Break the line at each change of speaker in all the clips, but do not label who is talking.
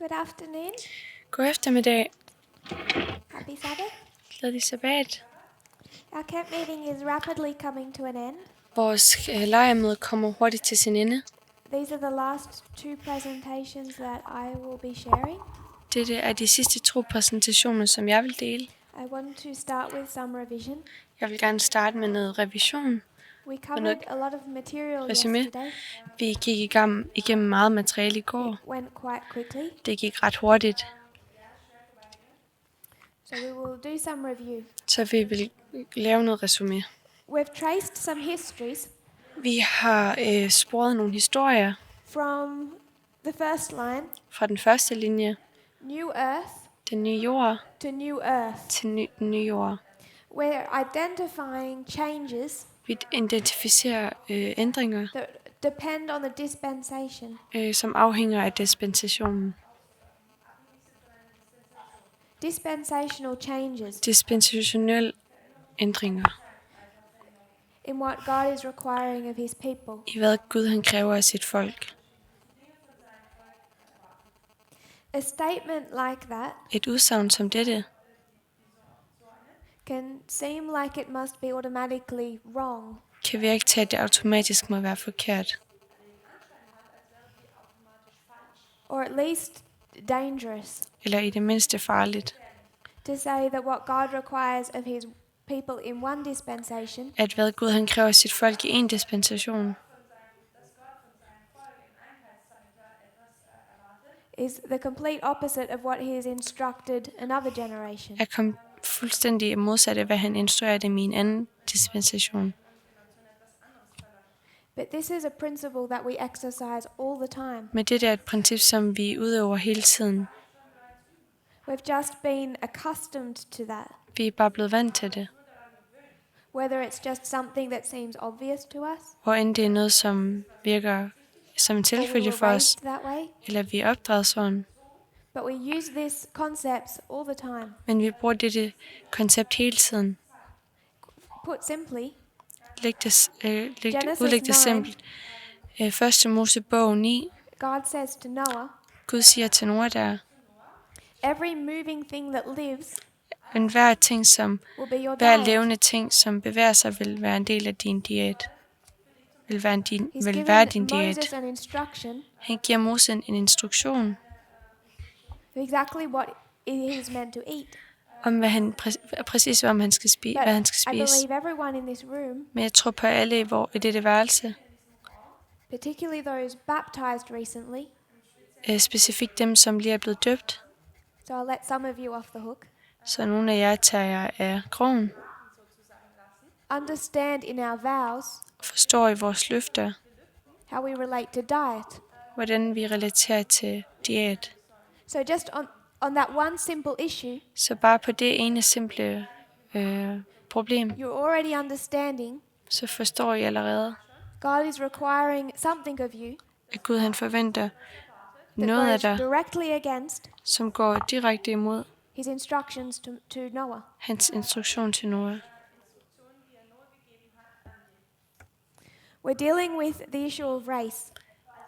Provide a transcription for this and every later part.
Good afternoon.
God eftermiddag.
Happy Sabbath.
Glædelig sabbat.
Our camp meeting is rapidly coming to an end.
Vores lejrmøde kommer hurtigt til sin ende.
These are the last 2 presentations that I will be sharing.
Dette er de sidste 2 præsentationer, som jeg vil dele.
I want to start with some revision.
Jeg vil gerne starte med noget revision.
We covered a lot of material
Resume.
yesterday.
Vi gik igennem meget materiale i går.
It went quite quickly.
Det gik ret hurtigt.
So we will do some review.
Så vi vil lave noget resume.
We've traced some histories
Vi har sporet nogle historier
from the first line,
fra den første linje.
New Earth
Den nye jord
to New Earth.
til den nye jord.
We're identifying changes
Vi identificerer ændringer,
that depend on the dispensation.
som afhænger af dispensationen.
Dispensational changes
Dispensationelle ændringer
in what God is requiring of his people.
i hvad Gud han kræver af sit folk.
A statement like that
Et udsagn som dette
can seem like it must be automatically wrong,
kan virke til, at det automatisk må være forkert,
or at least dangerous,
eller i det mindste farligt.
to say that what God requires of his people in one dispensation
At hvad Gud han kræver af sit folk i en dispensation,
is the complete opposite of what he has instructed another generation.
er fuldstændig modsat af, hvad han instruerer dem i en anden dispensation.
But this is a principle that we exercise all the time.
Men det er et princip, som vi udøver hele tiden.
We've just been accustomed to that.
Vi er bare blevet vant til det.
Whether it's just something that seems obvious to us,
Hvor end det er noget, som virker som en
or we
selvfølge
were
for os,
raised that way,
eller vi er opdraget sådan.
but we use these concepts all the time.
Men vi bruger dette koncept hele tiden.
Put simply,
Udlæg det simpelt. 1. Mosebog 9.
God says to Noah,
Gud siger til Noah der,
every moving thing that lives
hver ting som
will be your
hver
diet.
levende ting, som bevæger sig, vil være en del af din diæt. Vil være
He's
din
given
diæt.
Moses an instruction
Han giver Moses en instruktion
for exactly what he's meant to eat.
om præcis hvad han skal
But
hvad han
I
skal spise.
believe everyone in this room,
Men jeg tror på alle i dette værelse,
particularly those baptized recently,
specifikt dem, som lige er blevet døbt,
so I'll let some of you off the hook,
så nogle af jer tager af krogen,
understand in our vows
forstår i vores løfter,
how we relate to diet.
hvordan vi relaterer til diæt.
So just on that one simple issue,
Så bare på det ene simple problem,
you're already understanding
så forstår I allerede,
God is requiring something of you
at Gud han forventer
that
noget af
goes
dig,
directly against
som går direkte imod
his instructions to Noah.
hans instruktion til Noah.
We're dealing with the issue of race.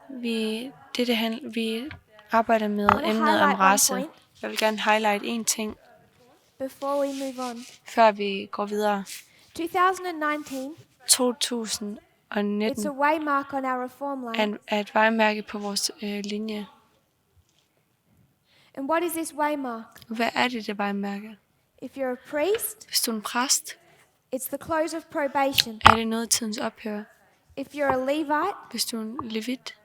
Vi arbejder med
I wanna
emnet om
highlight one
race.
point.
Jeg vil gerne highlight en ting,
Before we move on,
før vi går videre.
2019,
2019
it's a waymark on our reform line.
er et vejmærke på vores linje.
And what is this waymark?
Hvad er det vejmærke?
If you're a priest,
Hvis du er en præst,
it's the close of probation.
er det noget tidens ophør.
If you're a Levite,
Hvis du er en levit,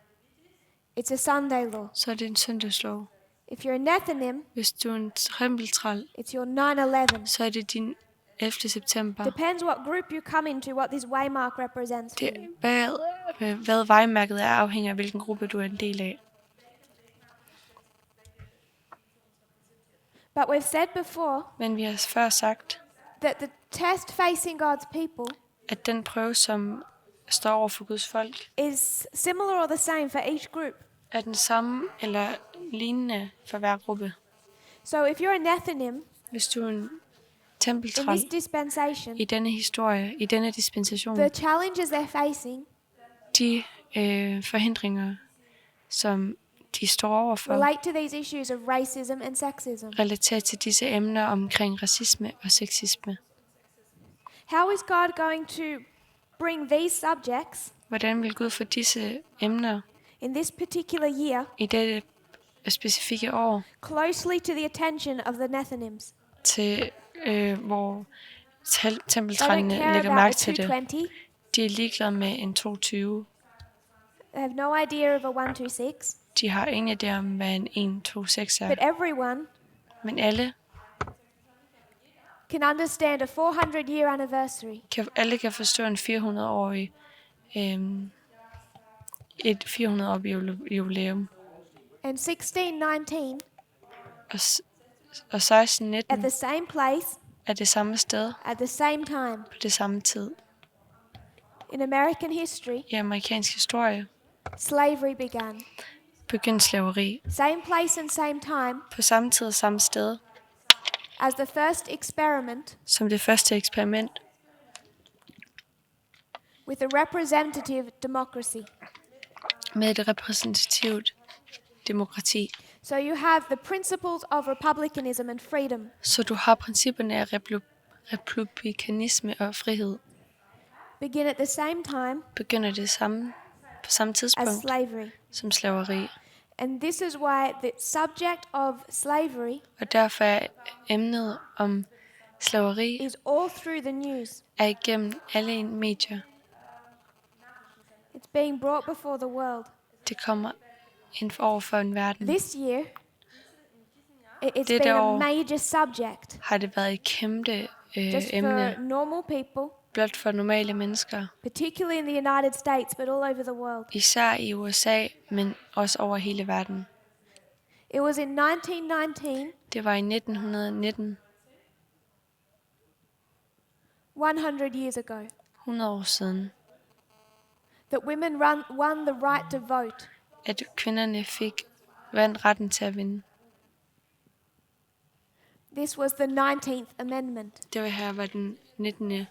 it's a Sunday law.
så er det en søndagslov.
If you're a Nethinim,
Hvis du er en tempeltræl,
it's your 9/11.
så er det din 11. september.
Depends what group you come into, what this waymark represents to you.
Hvad vejmærket er, afhænger af hvilken gruppe du er en del af.
But we've said before
Men vi har før sagt,
that the test facing God's people
at den prøve, som står over for Guds folk,
is similar or the same for each group.
er den samme eller lignende for hver gruppe.
So if you're a Nethinim
Hvis du er en
in
tempeltræl
this dispensation,
i denne historie, i denne dispensation,
the challenges they're facing
de forhindringer, som de står overfor,
relate to these issues of racism and sexism?
relaterer til disse emner omkring racisme og sexisme.
How is God going to bring these subjects
Hvordan vil Gud få disse emner
in this particular year
i dette specifikke år
closely to the attention of the Nethinims?
til, hvor
They don't
tempeltrængene
care
lægger
about
mærke
a
til det?
220.
De er ligeglade med en 22.
They have no idea of a 126.
De har ingen idé om, hvad en 126
But
er.
everyone
Men alle
can understand a 400-year anniversary
alle kan forstå en 400-årig, et 400-årig jubilæum.
and 1619
Og 1619
at the same place
er det samme sted
at the same time.
på det samme tid.
In American history,
I amerikansk historie
slavery began.
begyndte slaveri
Same place and same time
på samme tid og samme sted
as the first experiment
som det første eksperiment
with a representative democracy.
med et repræsentativt demokrati.
So you have the principles of republicanism and freedom
Så du har principperne af republikanisme og frihed.
begin at the same time
Begynder det samme på samme
as
tidspunkt
slavery.
som slaveri.
And this is why the subject of slavery
Og derfor er emnet om slaveri
is all through the news.
er igennem alle medier.
It's being brought before the world.
Det kommer ind over for en verden.
This year, it's
Dette
been a
år
major subject
har det været et kæmpe
just
emne,
for normal people,
blot for normale mennesker.
particularly in the United States, but all over the world.
Især i USA, men også over hele verden.
It was in 1919,
Det var i 1919,
100 years ago,
100 år siden,
that women won the right to vote.
at kvinderne vandt retten til at vinde.
This was the 19th Amendment.
Det var den 19.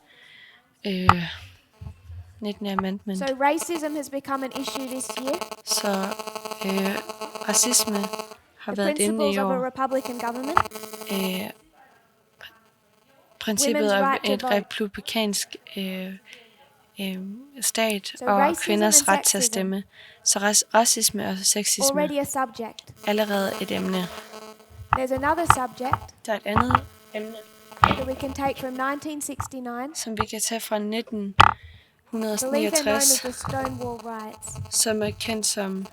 19. amendment.
So racism has become an issue this year.
Så racisme har
The
været et emne
principles
i
of a
år.
republican government,
Princippet
Women's
om
right to
et
vote.
republikansk stat
So
og
racism
kvinders
and
ret til at
sexism.
stemme. Så racisme og sexisme
already a subject.
allerede et emne.
There's another subject
Der er et andet emne,
that we can take from 1969,
som vi kan tage fra
believe they're known as
1969,
the Stonewall Riots.
som er kendt som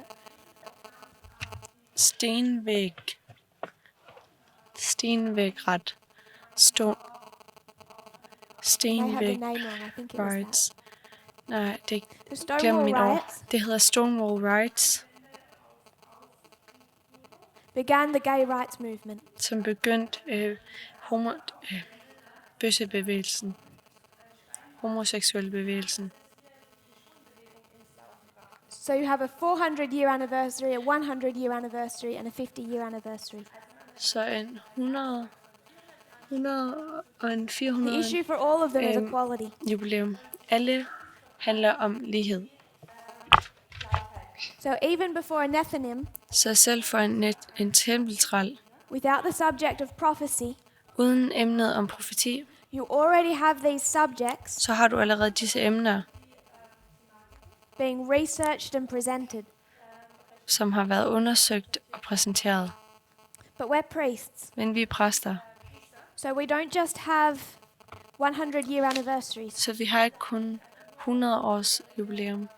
Stenvægret.
They have the
Stenvæg
name wrong, I think it was that.
riots. Nej, det
The
glemmer
Stonewall
mit ord.
Riots
Det hedder Stonewall Riots,
began the gay rights movement.
som begyndte bøssebevægelsen, homoseksuelle bevægelsen.
So you have a 400-year anniversary, a 100-year anniversary, and a 50-year anniversary.
Så en 100 og en
The
400
issue for all of them is
Um,
equality.
jubilæum. Alle handler om lighed.
So even before a Nethinim,
Så selv for en tempeltræl,
without the subject of prophecy,
uden emnet om profeti,
you already have these subjects
så har du allerede disse emner,
being researched and presented.
som har været undersøgt og præsenteret.
But we're priests,
Men vi er præster,
so we don't just have 100-year anniversaries.
så vi har ikke kun 100 års jubilæum.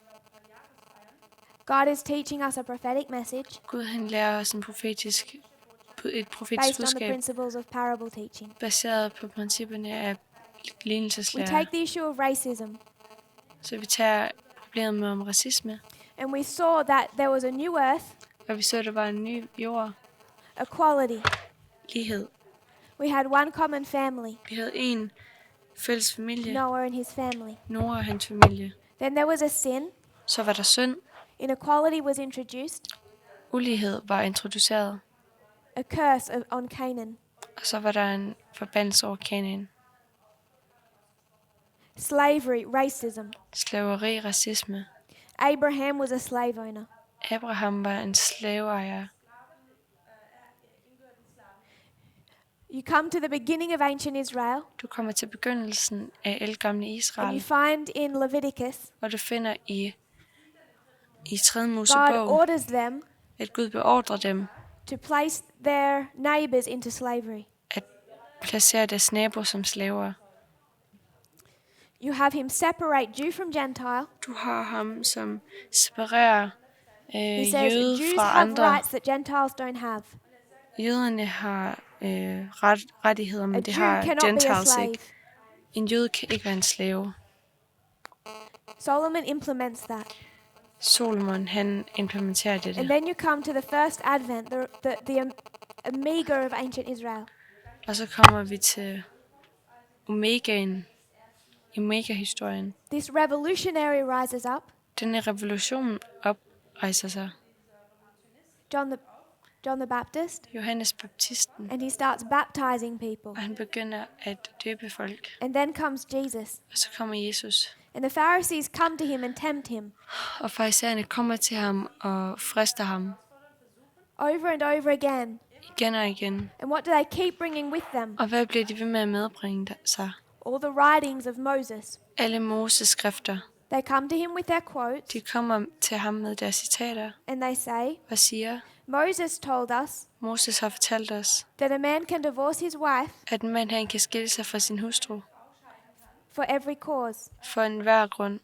God is teaching us a prophetic message
Gud han lærer os et profetisk
based on the
budskab,
principles of parable teaching.
baseret på principperne af
We
lignelseslære.
take the issue of racism,
Så vi tager problemet om racisme,
and we saw that there was a new earth,
og vi så, at der var en ny jord,
equality.
lighed.
We had one common family,
Vi havde en fælles familie,
Noah and his family.
Noah og hans familie.
Then there was a sin,
Så var der synd,
inequality was introduced,
ulighed var introduceret,
a curse on Canaan.
og så var der en forbandelse over Kanaan.
Slavery, racism.
Slaveri, racisme.
Abraham was a slave owner.
Abraham var en slaveejer.
You come to the beginning of ancient Israel,
Du kommer til begyndelsen af ældgamle
and you
Israel,
find in Leviticus,
og du finder i 3.
God
Mosebog,
orders them
at Gud beordrer dem
to place their neighbors into slavery.
at placere deres naboer som slaver.
You have him separate Jew from Gentile.
Du har ham, som separerer
He says
jøde
Jews
fra
have
andre.
rights that Gentiles don't have.
Jøderne har rettigheder,
A
men det
Jew
har
cannot be a
Gentiles
slave.
ikke. En jøde kan ikke være en slave.
Solomon implements that.
Solomon, han implementerer
And
dette.
then you come to the first advent, the omega of ancient Israel.
Og så kommer vi til Omega-historien.
This revolutionary rises up,
Denne revolution oprejser sig.
John the Baptist,
Johannes Baptisten,
and he starts baptizing people.
og han begynder at døbe folk.
And then comes Jesus.
Og så kommer Jesus.
And the Pharisees come to him and tempt him
Og farisæerne kommer til ham og frister ham
over and over again.
igen og igen.
And what do they keep bringing with them?
Og hvad bliver de ved med at medbringe sig?
All the writings of Moses.
Alle Moses skrifter.
They come to him with their quotes,
De kommer til ham med deres citater
and they say,
og siger,
Moses told us
Moses har fortalt os,
that a man can divorce his wife
at en mand han kan skille sig fra sin hustru
for every cause.
for enhver grund.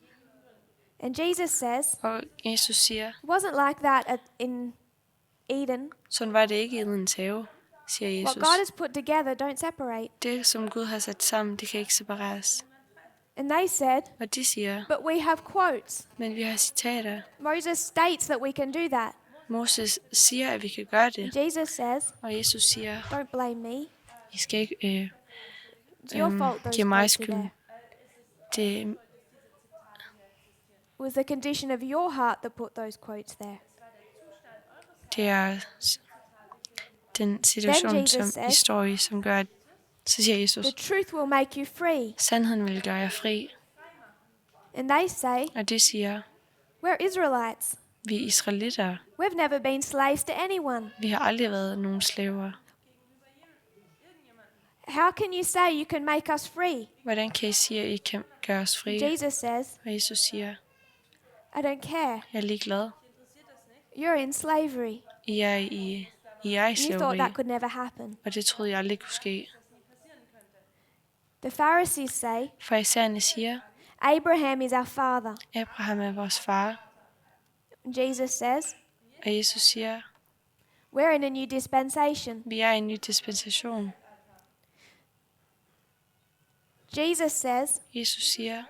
And Jesus says,
Og Jesus siger,
it wasn't like that in Eden.
sådan var det ikke i Edens have, siger
What
Jesus.
God has put together, don't separate.
Det, som Gud har sat sammen, det kan ikke separeres.
And they said,
Og de siger,
but we have quotes.
men vi har citater.
Moses states that we can do that.
Moses siger, at vi kan gøre det.
And Jesus says,
Og Jesus siger,
don't blame me.
I skal ikke
It's your fault those
give mig
quotes are
skylden.
there.
Det,
It was the condition of your heart that put those quotes there.
det er den situation,
Jesus
som
says,
I står i, som gør, at så siger Jesus,
The truth will make you free.
sandheden vil gøre jer fri.
And they say,
Og det siger,
we're Israelites.
vi er israelitter.
We've never been slaves to anyone.
Vi har aldrig været nogen slaver.
How can you say you can make us free?
Hvordan kan I sige, at I kan gøre os fri?
Jesus says,
Og Jesus siger,
I don't care.
jeg er ligeglad.
You're in slavery.
I er i
You thought
slaveri.
that could never happen.
Og det troede jeg aldrig kunne ske.
The Pharisees say,
Farisæerne siger,
Abraham is our father.
Abraham er vores far.
Jesus says,
Og Jesus siger,
we're in a new dispensation.
vi er i en ny dispensation.
Jesus says
Jesus siger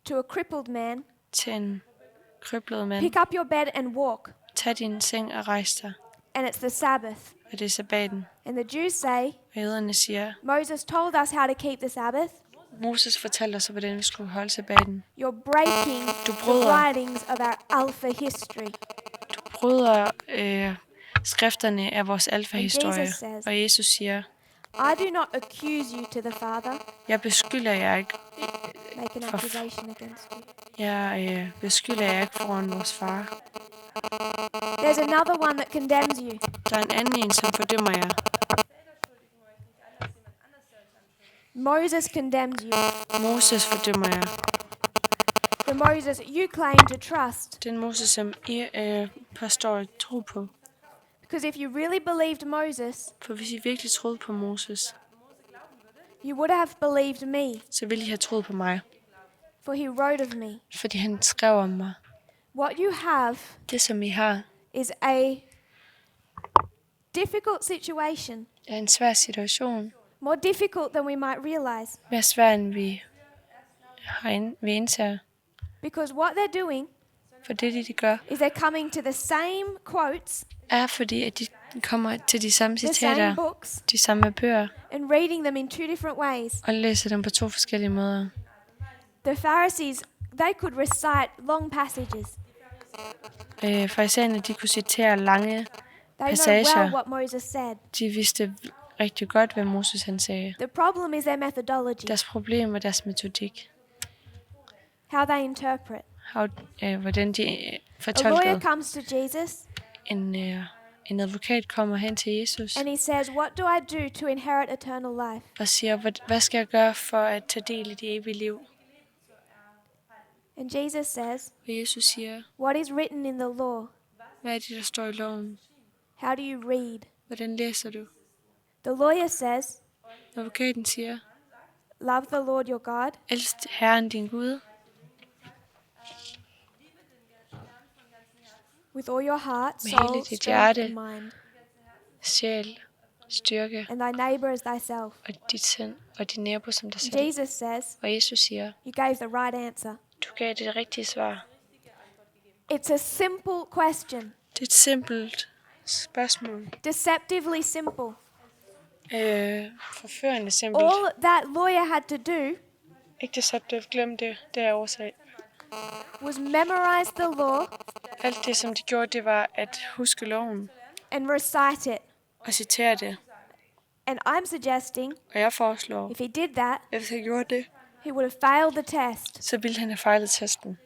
to a crippled man,
til en kryblet mand,
pick up your bed and walk.
tag din seng og rejs dig.
And it's the Sabbath.
Og det er sabbaten.
And the Jews say,
Og jøderne siger,
Moses told us how to keep the Sabbath.
Moses fortalte os, hvordan vi skulle holde sabbaten.
You're breaking
Du
the
bryder.
writings of our alpha history.
Du bryder skrifterne af vores
And
alfa-historie.
Jesus says,
Og Jesus siger,
I do not accuse you to the Father.
jeg beskylder jer ikke.
Make an accusation against you.
Jeg beskylder jer ikke foran vores far.
There's another one that condemns you.
Der er en anden en, som fordømmer jer.
Moses condemns you.
Moses fordømmer jer.
The Moses you claim to trust.
Den Moses, som I påstår at tro på.
Because if you really believed Moses,
For hvis I virkelig troede på Moses,
you would have believed me,
så ville I have troet på mig.
for he wrote of me.
Fordi han skrev om mig.
What you have
Det, som I har,
is a difficult situation,
er en svær situation.
more difficult than we might realize.
Mere svær, end vi indser.
Because what they're doing
For det, de gør,
is they're coming to the same quotes,
er fordi, at de kommer til de samme
the same
citater,
books,
de samme bøger,
and reading them in two different ways.
og læser dem på to forskellige måder.
The Pharisees, they could recite long passages.
Farisæerne, de kunne citere lange
They know
passager.
well what Moses said.
De vidste rigtig godt, hvad Moses han sagde.
The problem is their methodology,
Deres problem og deres metodik.
how they interpret.
Hvordan de fortolket.
comes to Jesus
En advokat kommer hen til Jesus
and he says, "What do I do to inherit eternal life?"
og siger, hvad skal jeg gøre for at tage del i det evige liv?
And Jesus says,
Og Jesus siger,
"What is written in the law?
hvad er det, der står i loven?
How do you read?"
Hvordan læser du?
The lawyer says,
Advokaten siger,
"Love the Lord your God
elsk Herren din Gud
with all your heart,
med hele
soul,
dit
strength,
hjerte,
and mind,
sjæl, styrke
and thy neighbor as thyself."
og dit sind og din nabo som dig selv.
Jesus says,
Og Jesus siger,
"You gave the right answer."
du gav det rigtige svar.
It's a simple question,
Det er et simpelt spørgsmål.
deceptively simple.
Forførende simpelt.
All that lawyer had to do
Ikke deceptivt, glem det. Det er årsag.
was memorize the law
Alt det, som de gjorde, det var at huske loven
and recite it.
og citere det.
And I'm suggesting
Og jeg foreslår,
if he did that,
at hvis han gjorde det,
he would have failed the test,
så ville han have fejlet testen.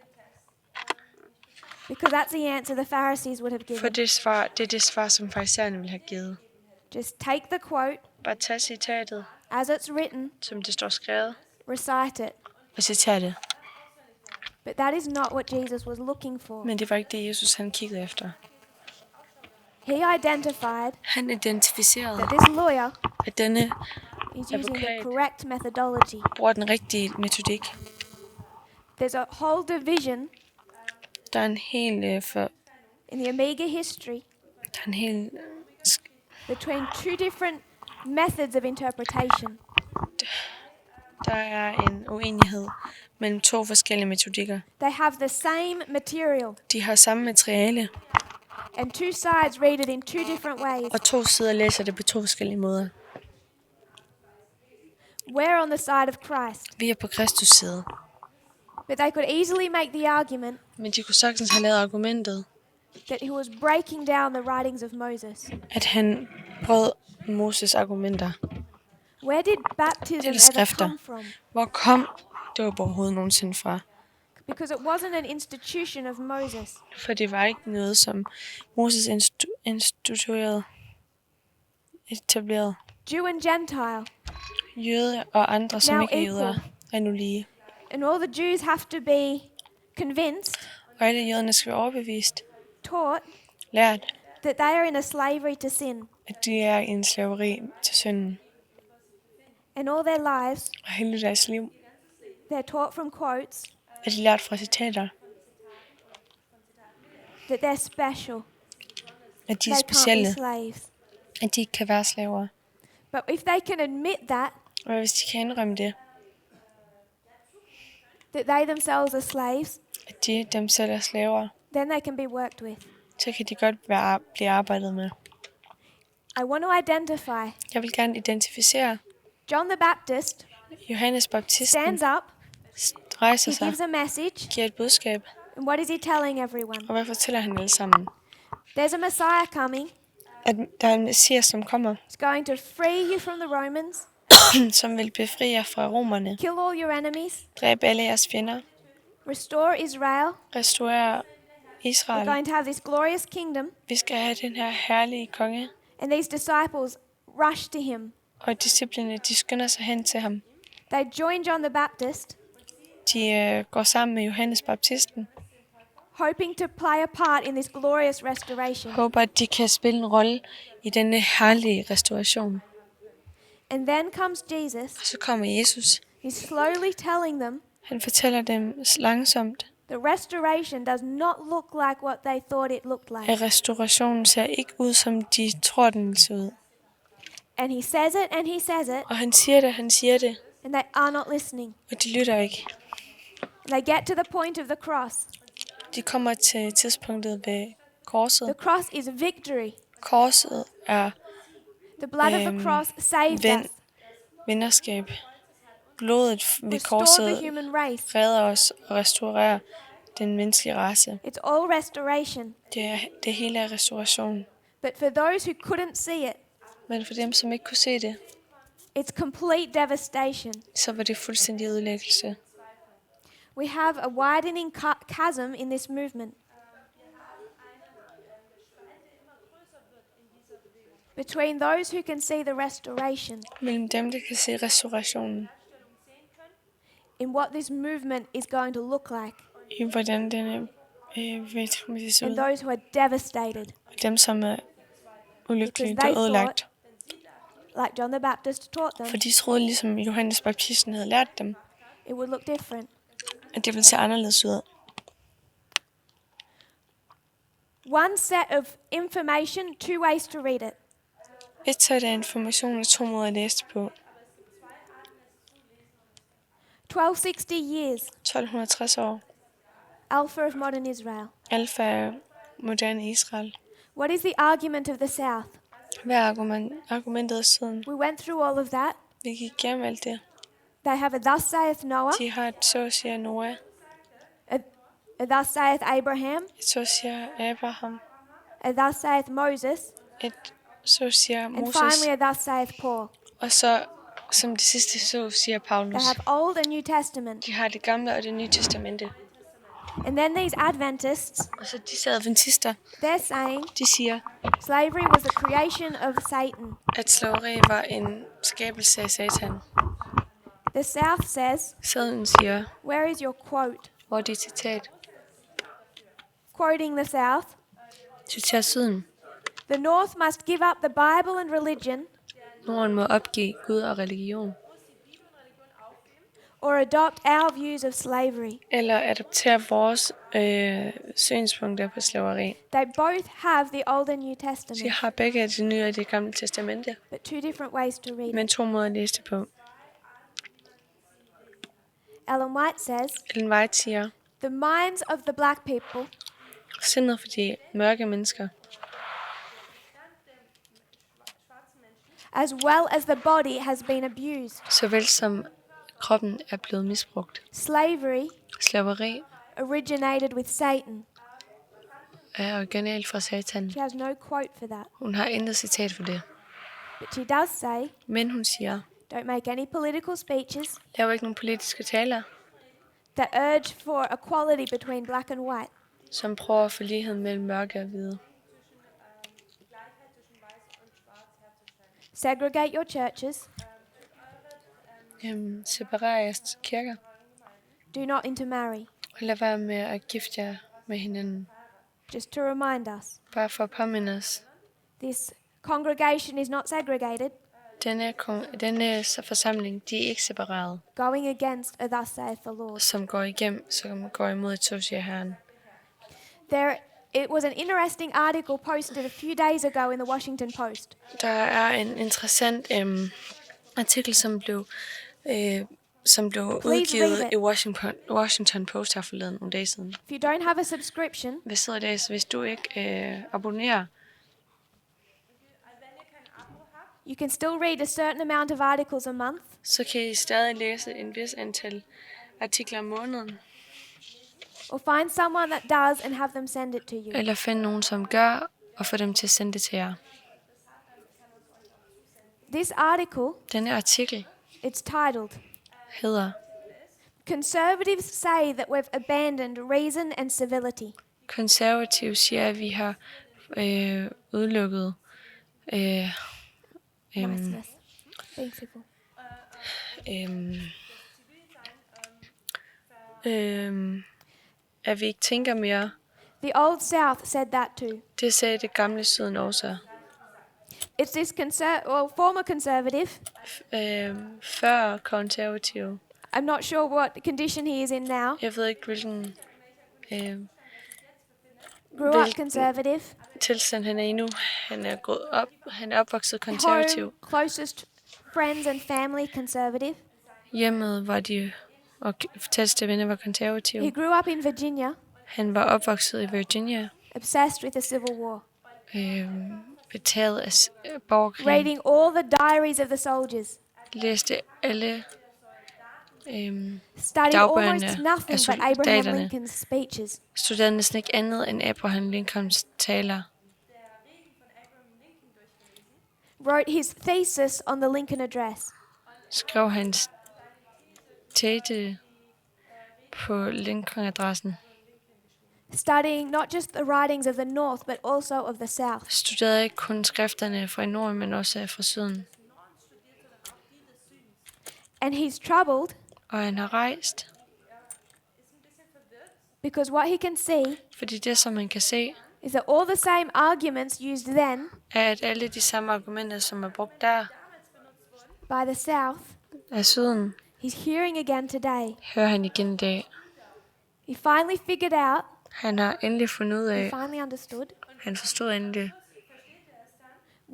because that's the answer the Pharisees would have
For
given.
det er det svar, som farisæerne ville have givet.
Just take the quote
Bare tag citatet,
as it's written,
som det står skrevet,
recite it.
og citere det.
But that is not what Jesus was looking for.
Men det var ikke det, Jesus han kiggede efter.
He identified
Han identificerede,
that this lawyer
at denne
is using the
advokat
correct methodology.
bruger den rigtige metodik.
There's a whole division
Der er en hel,
in the Amiga history
der er en hel
between two different methods of interpretation.
der er en uenighed mellem to forskellige metodikker.
They have the same material,
De har samme materiale,
and two sides read it in two different ways.
og to sider læser det på to forskellige måder.
We're on the side of Christ.
Vi er på Kristus side,
But they could easily make the argument
men de kunne sagtens have lavet argumentet,
that he was breaking down the writings of Moses.
at han brød Moses argumenter.
Where did baptism
Eller
ever
skrifter.
come from?
Hvor kom det overhovedet nogensinde fra?
Because it wasn't an institution of Moses.
For det var ikke noget, som Moses etableret.
Jew and Gentile.
Jøde og andre, som
Now
ikke er jøder,
equal.
er nu lige.
And all the Jews have to be convinced,
Og alle jøderne skal være overbevist,
taught,
lært,
that they are in a slavery to sin.
at de er i en slaveri til synden.
And all their lives,
Og hele deres liv
they're taught from quotes
er de lært fra citater,
that they're special.
at de
They
er
can't be
specielle,
slaves.
at de ikke kan være slaver.
But if they can admit that
Og hvis de kan indrømme det,
they themselves are slaves,
at de dem selv er slaver,
then they can be worked with.
så kan de godt blive arbejdet med.
I want to identify
Jeg vil gerne identificere
John the Baptist
Johannes Baptisten,
stands up,
rejser
he
sig,
gives a message,
giver et budskab,
and what is he telling everyone?
og hvad fortæller han alle sammen?
There's a Messiah coming.
At der er en messias, som kommer,
He's going to free you from the Romans,
som vil befri jer fra romerne,
kill all your enemies,
dræbe alle jeres fjender,
restore Israel.
restaurere
We're
Israel.
going to have this glorious kingdom.
Vi skal have den her herlige konge,
And these disciples rush to him.
og disciplene, de skynder sig hen til ham.
They join John the Baptist,
De går sammen med Johannes Baptisten,
hoping to play a part in this glorious restoration.
håber, at de kan spille en rolle i denne herlige restauration.
And then comes Jesus.
Og så kommer Jesus.
He's slowly telling them
Han fortæller dem langsomt,
the restoration does not look like what they thought it looked like.
at restaurationen ser ikke ud, som de tror, den vil se ud.
And he says it and he says it,
Og han siger det,
and they are not listening.
og de lytter ikke.
And they get to the point of the cross.
De kommer til tidspunktet ved korset.
The cross is victory.
Korset er
The blood of the cross saved us,
vinderskab. Blodet ved
restored
korset
the human race.
redder os og restaurerer den menneskelige race.
It's all restoration.
Det hele er restauration.
But for those who couldn't see it,
Men for dem, som ikke kunne se det,
it's complete devastation.
så var det fuldstændig ødelæggelse.
We have a widening chasm in this movement. between those who can see the restoration,
mellem dem, der kan se restaurationen,
in what this movement is going to look like,
i hvordan denne vil se
and
ud,
those who are devastated
og dem, som er ulykkelige,
because
der
they
er ødelagt.
like John the Baptist taught them,
For de troede, ligesom Johannes Baptisten havde lært dem,
it would look different.
at det ville se anderledes ud.
One set of information, 2 ways to read it.
Et sæt af information og 2 måder at læse det på.
1260 years,
1260 år.
Alpha of modern Israel.
Alfa er moderne Israel.
What is the argument of the South?
Hvad er argumentet af syden?
We went through all of that.
Vi gik igennem alt det.
They have a thus saith Noah,
De har et så siger Noah,
a thus saith Abraham,
et så siger Abraham,
a thus saith Moses,
et så siger
and
Moses,
finally a thus saith Paul.
og så som det sidste så siger
They
Paulus.
have Old and New Testament.
De har det gamle og det nye testamente.
And then these Adventists,
Og så disse adventister,
they're saying
de siger,
slavery was the creation of Satan.
at slaveri var en skabelse af Satan.
The South says,
Syden siger,
where is your quote?
hvor det er citat.
Quoting the South,
Citerer syden.
the North must give up the Bible and religion
Norden må opgive Gud og religion,
or adopt our views of slavery.
eller adoptere vores synspunkter på slaveri.
They both have the Old and New
De
Testament,
har begge det nye og det gamle testamente,
but 2 different ways to read it.
men 2 måder at læse det på.
Ellen White says,
Ellen White siger,
the minds of the black people
sindet for de mørke mennesker,
as well as the body has been abused.
såvel som kroppen er blevet misbrugt.
Slavery
Slaveri
originated with Satan.
er originalt fra Satan.
She has no quote for that.
Hun har intet citat for det.
But she does say,
Men hun siger,
don't make any political speeches
lav ikke nogen politiske taler,
that urge for equality between black and white.
som prøver at få lighed mellem mørke og hvide.
Segregate your churches.
Separer jeres kirker,
Do not intermarry.
og lad være med at gifte jer med hinanden.
Just to remind us,
Bare for at påminde os.
this congregation is not segregated,
Denne forsamling, de er ikke separeret,
going against a thus saith the Lord.
som går imod et så siger Herren.
It was an interesting article posted a few days ago in the Washington Post.
Der er en interessant artikel, som blev udgivet i Washington Post her forleden nogle dage siden.
If you don't have a subscription,
Hvis du ikke abonnerer,
you can still read a certain amount of articles a month,
så kan I stadig læse en vis antal artikler om måneden,
or find someone that does and have them send it to you.
eller finde nogen, som gør, og få dem til at sende det til jer.
This article,
Denne artikel
it's titled,
hedder,
Conservatives say that we've abandoned reason and civility.
konservative siger, at vi har udelukket
Niceness. Being civil.
at vi ikke tænker mere.
The Old South said that too.
Det sagde det gamle syden også.
It's this former conservative.
Før konservative.
I'm not sure what condition he is in now.
Jeg ved ikke, hvilken
Grew up conservative.
tilstand han er i nu. Han er opvokset konservativ.
Home, closest friends and family conservative.
Hjemmet var de, og tætteste venner var
He
konservative.
grew up in Virginia,
Han var opvokset i Virginia.
obsessed with the Civil War,
Betaget af borgerkrigen.
reading all the diaries of the soldiers.
Læste alle
Studied
dagbøgerne
almost nothing
af
but Abraham
soldaterne.
Lincoln's speeches.
Studerede næsten ikke andet end Abraham Lincolns taler.
Wrote his thesis on the Lincoln Address.
Skrev hans tale på Lincoln-adressen.
studying not just the writings of the North, but also of the South.
Studerede ikke kun skrifterne fra Norden, men også fra Syden.
And he's troubled
Og han har rejst,
because what he can see
fordi det, som han kan se,
is that all the same arguments used then
er, at alle de samme argumenter, som er brugt der
by the South,
af Syden,
he's hearing again today.
hører han igen i dag.
He finally figured out,
Han har endelig fundet ud
he
af,
finally understood
han forstod endelig,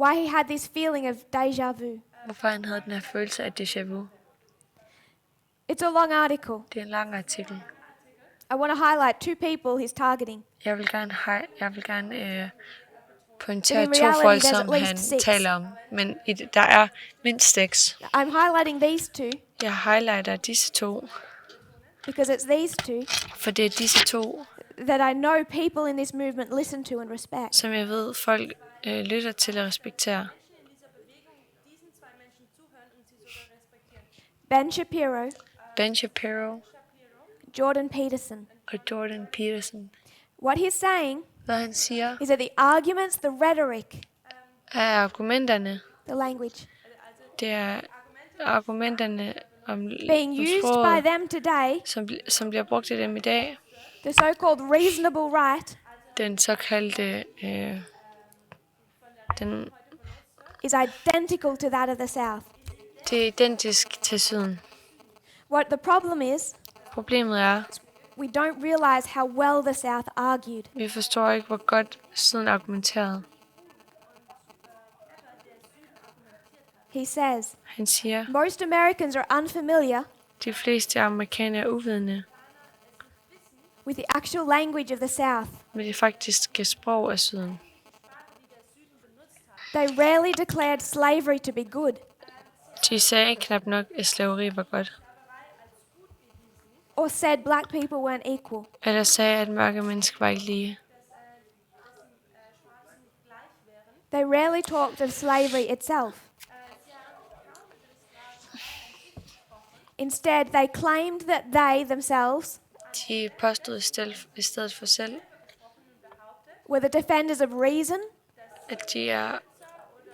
why he had this feeling of déjà vu.
hvorfor han havde den her følelse af déjà vu.
It's a long article.
Det er en lang artikel.
I want to highlight two people he's targeting.
Jeg vil gerne pointere
But in
to
reality,
folk,
there's
som
at least
han
6.
taler om. Men der er mindst 6.
I'm highlighting these two
Jeg highlighter disse 2,
because it's these two
for det er disse 2,
that I know people in this movement listen to and respect.
som jeg ved, folk lytter til og respekterer.
Ben Shapiro,
Ben Shapiro
Jordan Peterson.
og Jordan Peterson.
What he's saying
Hvad han siger,
is that the arguments, the rhetoric,
er argumenterne.
the language,
Det er argumenterne om
being used by
sproget,
them today,
som bliver brugt af dem i dag.
the so-called reasonable right,
Den såkaldte den,
is identical to that of the South.
det er identisk til Syden.
What the problem is,
Problemet er,
we don't realize how well the South argued.
vi forstår ikke, hvor godt Syden argumenterede.
He says,
Han siger,
most Americans are unfamiliar
de fleste amerikanere er uvidende
with the actual language of the South.
med det faktiske sprog af Syden.
They rarely declared slavery to be good
De sagde knap nok, at slaveri var godt.
or said black people weren't equal.
Eller sagde, at mørke mennesker var ikke lige.
They rarely talked of slavery itself. Instead, they claimed that they themselves
De påstod i stedet for selv,
were the defenders of reason
at de er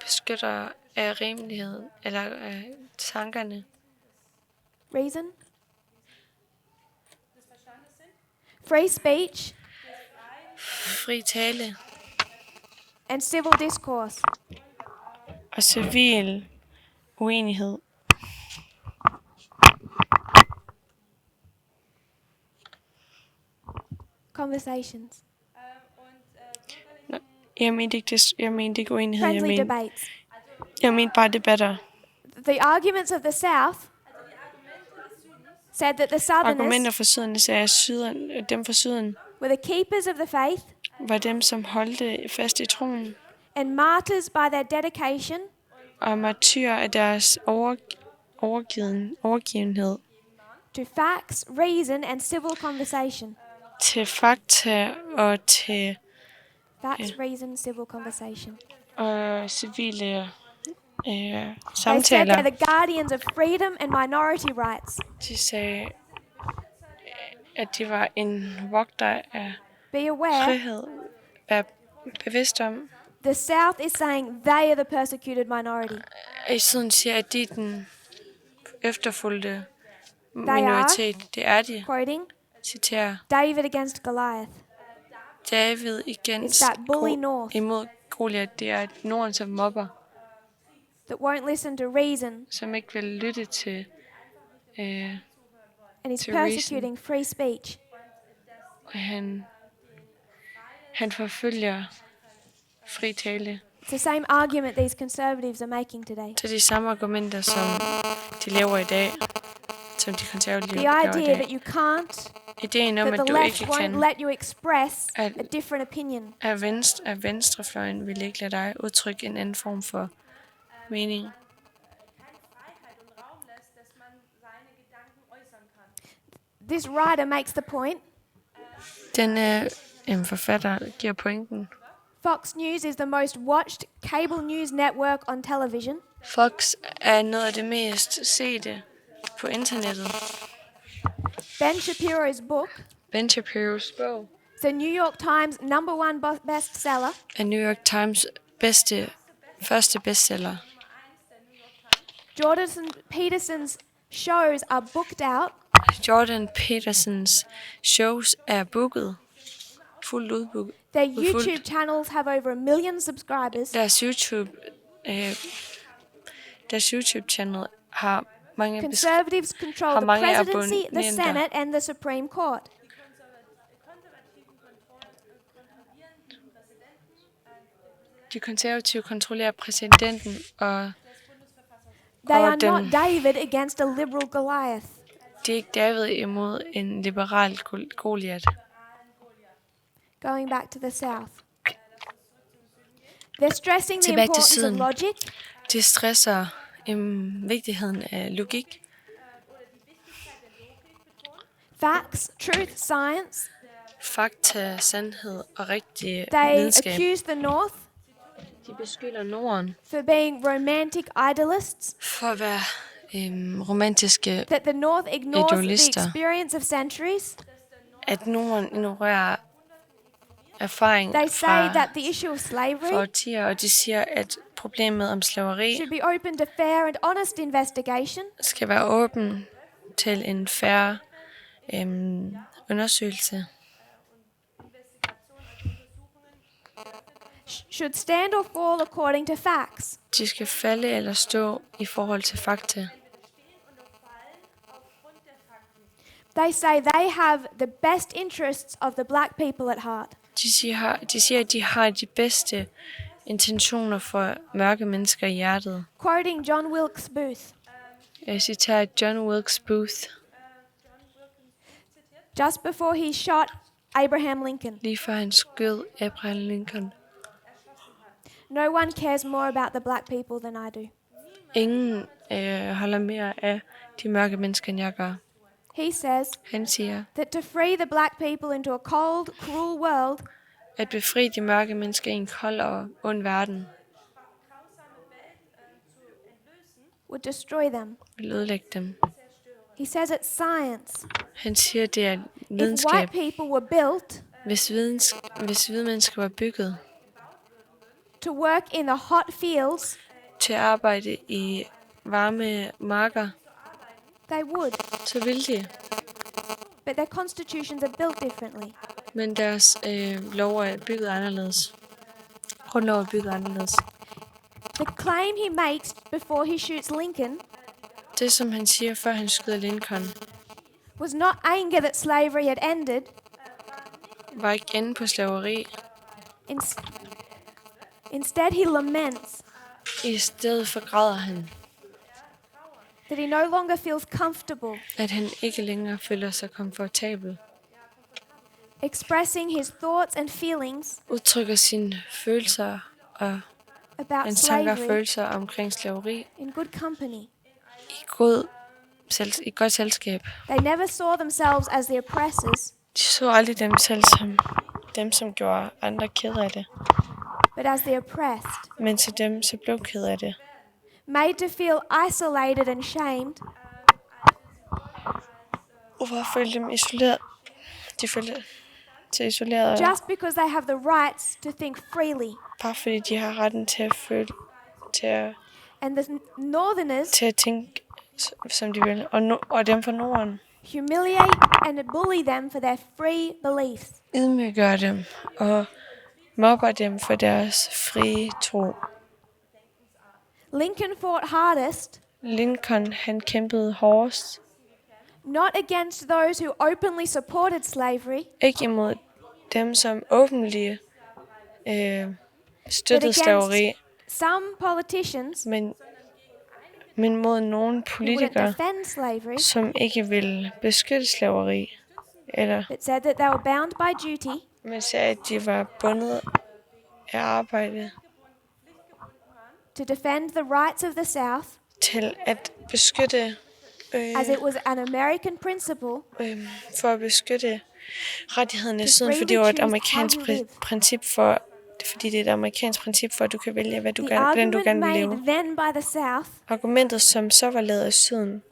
beskyttere af rimeligheden, eller af tankerne,
reason, free speech,
fri tale
and civil discourse.
og civil uenighed.
Conversations,
Jeg mente ikke uenighed,
friendly debates.
jeg mente bare debatter.
The arguments of the South said that the
Argumenter
Southerners
fra Syden sagde, at dem fra Syden
were the keepers of the faith
var dem, som holdte fast i troen,
and martyrs by their dedication
og martyrer af deres overgivenhed
to facts, reason, and civil conversation.
til fakta og til
Facts, reason, civil conversation.
civile
They said
samtaler.
they're the guardians of freedom and minority rights.
De sagde, at de var en vogter af
Be aware,
frihed. Vær bevidst om.
the South is saying they are the persecuted minority.
I Syden siger, at de er den efterfulgte minoritet. Det er de.
Quoting,
Citerer.
David against Goliath.
David
It's
igen
that bully north
imod Goliat. Det er Norden, som mobber,
that won't listen to reason
som ikke vil lytte til
and is
To reason.
persecuting free speech.
han forfølger fri tale.
It's the same argument these conservatives are making today.
Det er de samme argumenter, som de laver i dag, som de konservative
The
laver i
idea that
dag.
you can't,
Ideen om,
that
at
the
du
left
ikke
won't
kan,
let you express
at-
a different opinion.
at venstrefløjen vil ikke lade dig udtrykke en anden form for mening.
This writer makes the point.
Den forfatter giver pointen.
Fox News is the most watched cable news network on television.
Fox er noget af det mest sete på internettet.
Ben Shapiro's book
Ben Shapiros bog
It's a New York Times #1 bestseller.
er New York Times første bestseller.
Jordan Peterson's shows are booked out.
Jordan Petersons shows er booket. Fuldt udbooket.
Their YouTube channels have over 1 million subscribers.
Deres YouTube channel har mange
Conservatives control
har
the
mange
presidency, the
abonnenter.
Senate, and the Supreme Court.
De konservative kontrollerer præsidenten og
They are
den-
not David against a liberal Goliath.
det er ikke David imod en liberal Goliat.
Going back to the south. They're stressing the
Tilbage til
importance of
syden.
logic,
Det stresser vigtigheden af logik,
facts, truth, science.
fakta, sandhed og rigtig
They
videnskab.
accuse the North
De beskylder Norden
for being romantic idealists,
for at være romantiske,
that the North ignores the
Idealister.
experience of centuries.
at Norden ignorerer erfaring
They say
fra
that the issue of slavery
årtier, og de siger, at problemet om slaveri
should be open to fair and honest investigation.
skal være åben til en fair undersøgelse.
Should stand or fall according to facts.
De skal falde eller stå i forhold til fakta.
They say they have the best interests of the black people at heart.
De siger, at de har de bedste intentioner for mørke mennesker i hjertet.
Quoting John Wilkes Booth.
Jeg citerer John Wilkes Booth,
Just before he shot Abraham Lincoln.
lige før han skød Abraham Lincoln.
No one cares more about the black people than I do.
Ingen holder mere af de mørke mennesker, end jeg gør.
He says
Han siger,
that to free the black people into a cold, cruel world
at befri de mørke mennesker i en kold og ond verden
would destroy them.
vil ødelægge dem.
He says it's science.
Han siger, at det er
If
videnskab.
white people were built
Hvis hvide mennesker var bygget
to work in the hot fields,
til at arbejde i varme marker,
they would.
så ville de.
But their constitutions are built differently.
Men deres lov er bygget anderledes. Grundlov er bygget anderledes.
The claim he makes before he shoots Lincoln
Det, som han siger, før han skyder Lincoln,
was not anger that slavery had ended.
var ikke enden på slaveri.
Instead, he laments
I stedet for græder han,
that he no longer feels comfortable
at han ikke længere føler sig komfortabel.
expressing his thoughts and feelings
Udtrykker sine følelser og
about
hans tanker og
slavery
følelser omkring slaveri
in good company.
i godt selskab.
They never saw themselves as the oppressors,
De så aldrig dem selv som dem, som gjorde andre ked af det,
but as the oppressed,
men til dem, så blev ked af det.
made to feel isolated and shamed
Og for at føle dem isoleret. De følte sig isoleret,
just because they have the rights to think freely.
bare fordi de har retten til at føle,
And the northerners
til at tænke, som de vil. Og dem fra Norden
humiliate and bully them for their free beliefs.
ydmyggør dem og mobber dem for deres frie tro.
Lincoln fought hardest
Lincoln, han kæmpede hårdest,
not against those who openly supported slavery,
ikke imod dem, som åbenligt
but
støttede slaveri,
against some politicians
men mod nogle
who wouldn't
politikere,
defend slavery,
som ikke vil beskytte slaveri, eller
but said that they were bound by duty
man sagde, at de var bundet af arbejde
to defend the rights of the South,
til at beskytte,
as it was an American principle
for at beskytte rettighederne i
To
syden, for
freely
det var et
choose
amerikansk
how you live.
princip for, fordi det er et amerikansk princip for, at du kan vælge, hvad du
the
hvordan du
argument
gerne vil
made
leve.
then by the South
Argumentet, som så var lavet af syden,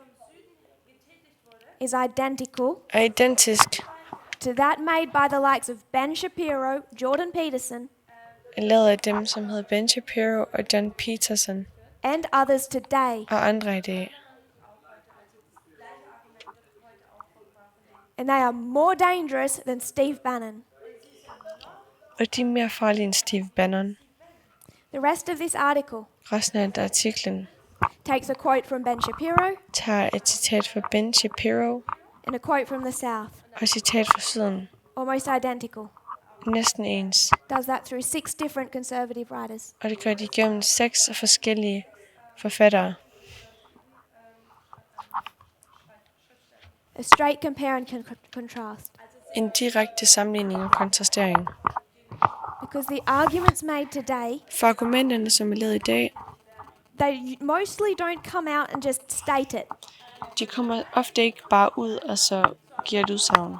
is identical
er identisk
to that made by the likes of Ben Shapiro, Jordan Peterson,
er lavet af dem, som hedder Ben Shapiro og John Peterson
and others today.
og andre i dag.
And they are more dangerous than Steve Bannon.
Og de er mere farlige end Steve Bannon.
The rest of this article
Resten af artiklen
takes a quote from Ben Shapiro
tager et citat fra Ben Shapiro
and a quote from the South,
og et citat fra Syden.
almost identical.
Næsten ens.
Does that through 6 different conservative writers.
Og det gør de gennem 6 forskellige forfattere.
A straight compare and contrast.
En direkte sammenligning og kontrastering.
Because the arguments made today,
For argumenterne, som er lavet i dag,
they mostly don't come out and just state it.
de kommer ofte ikke bare ud og så giver et udsagn.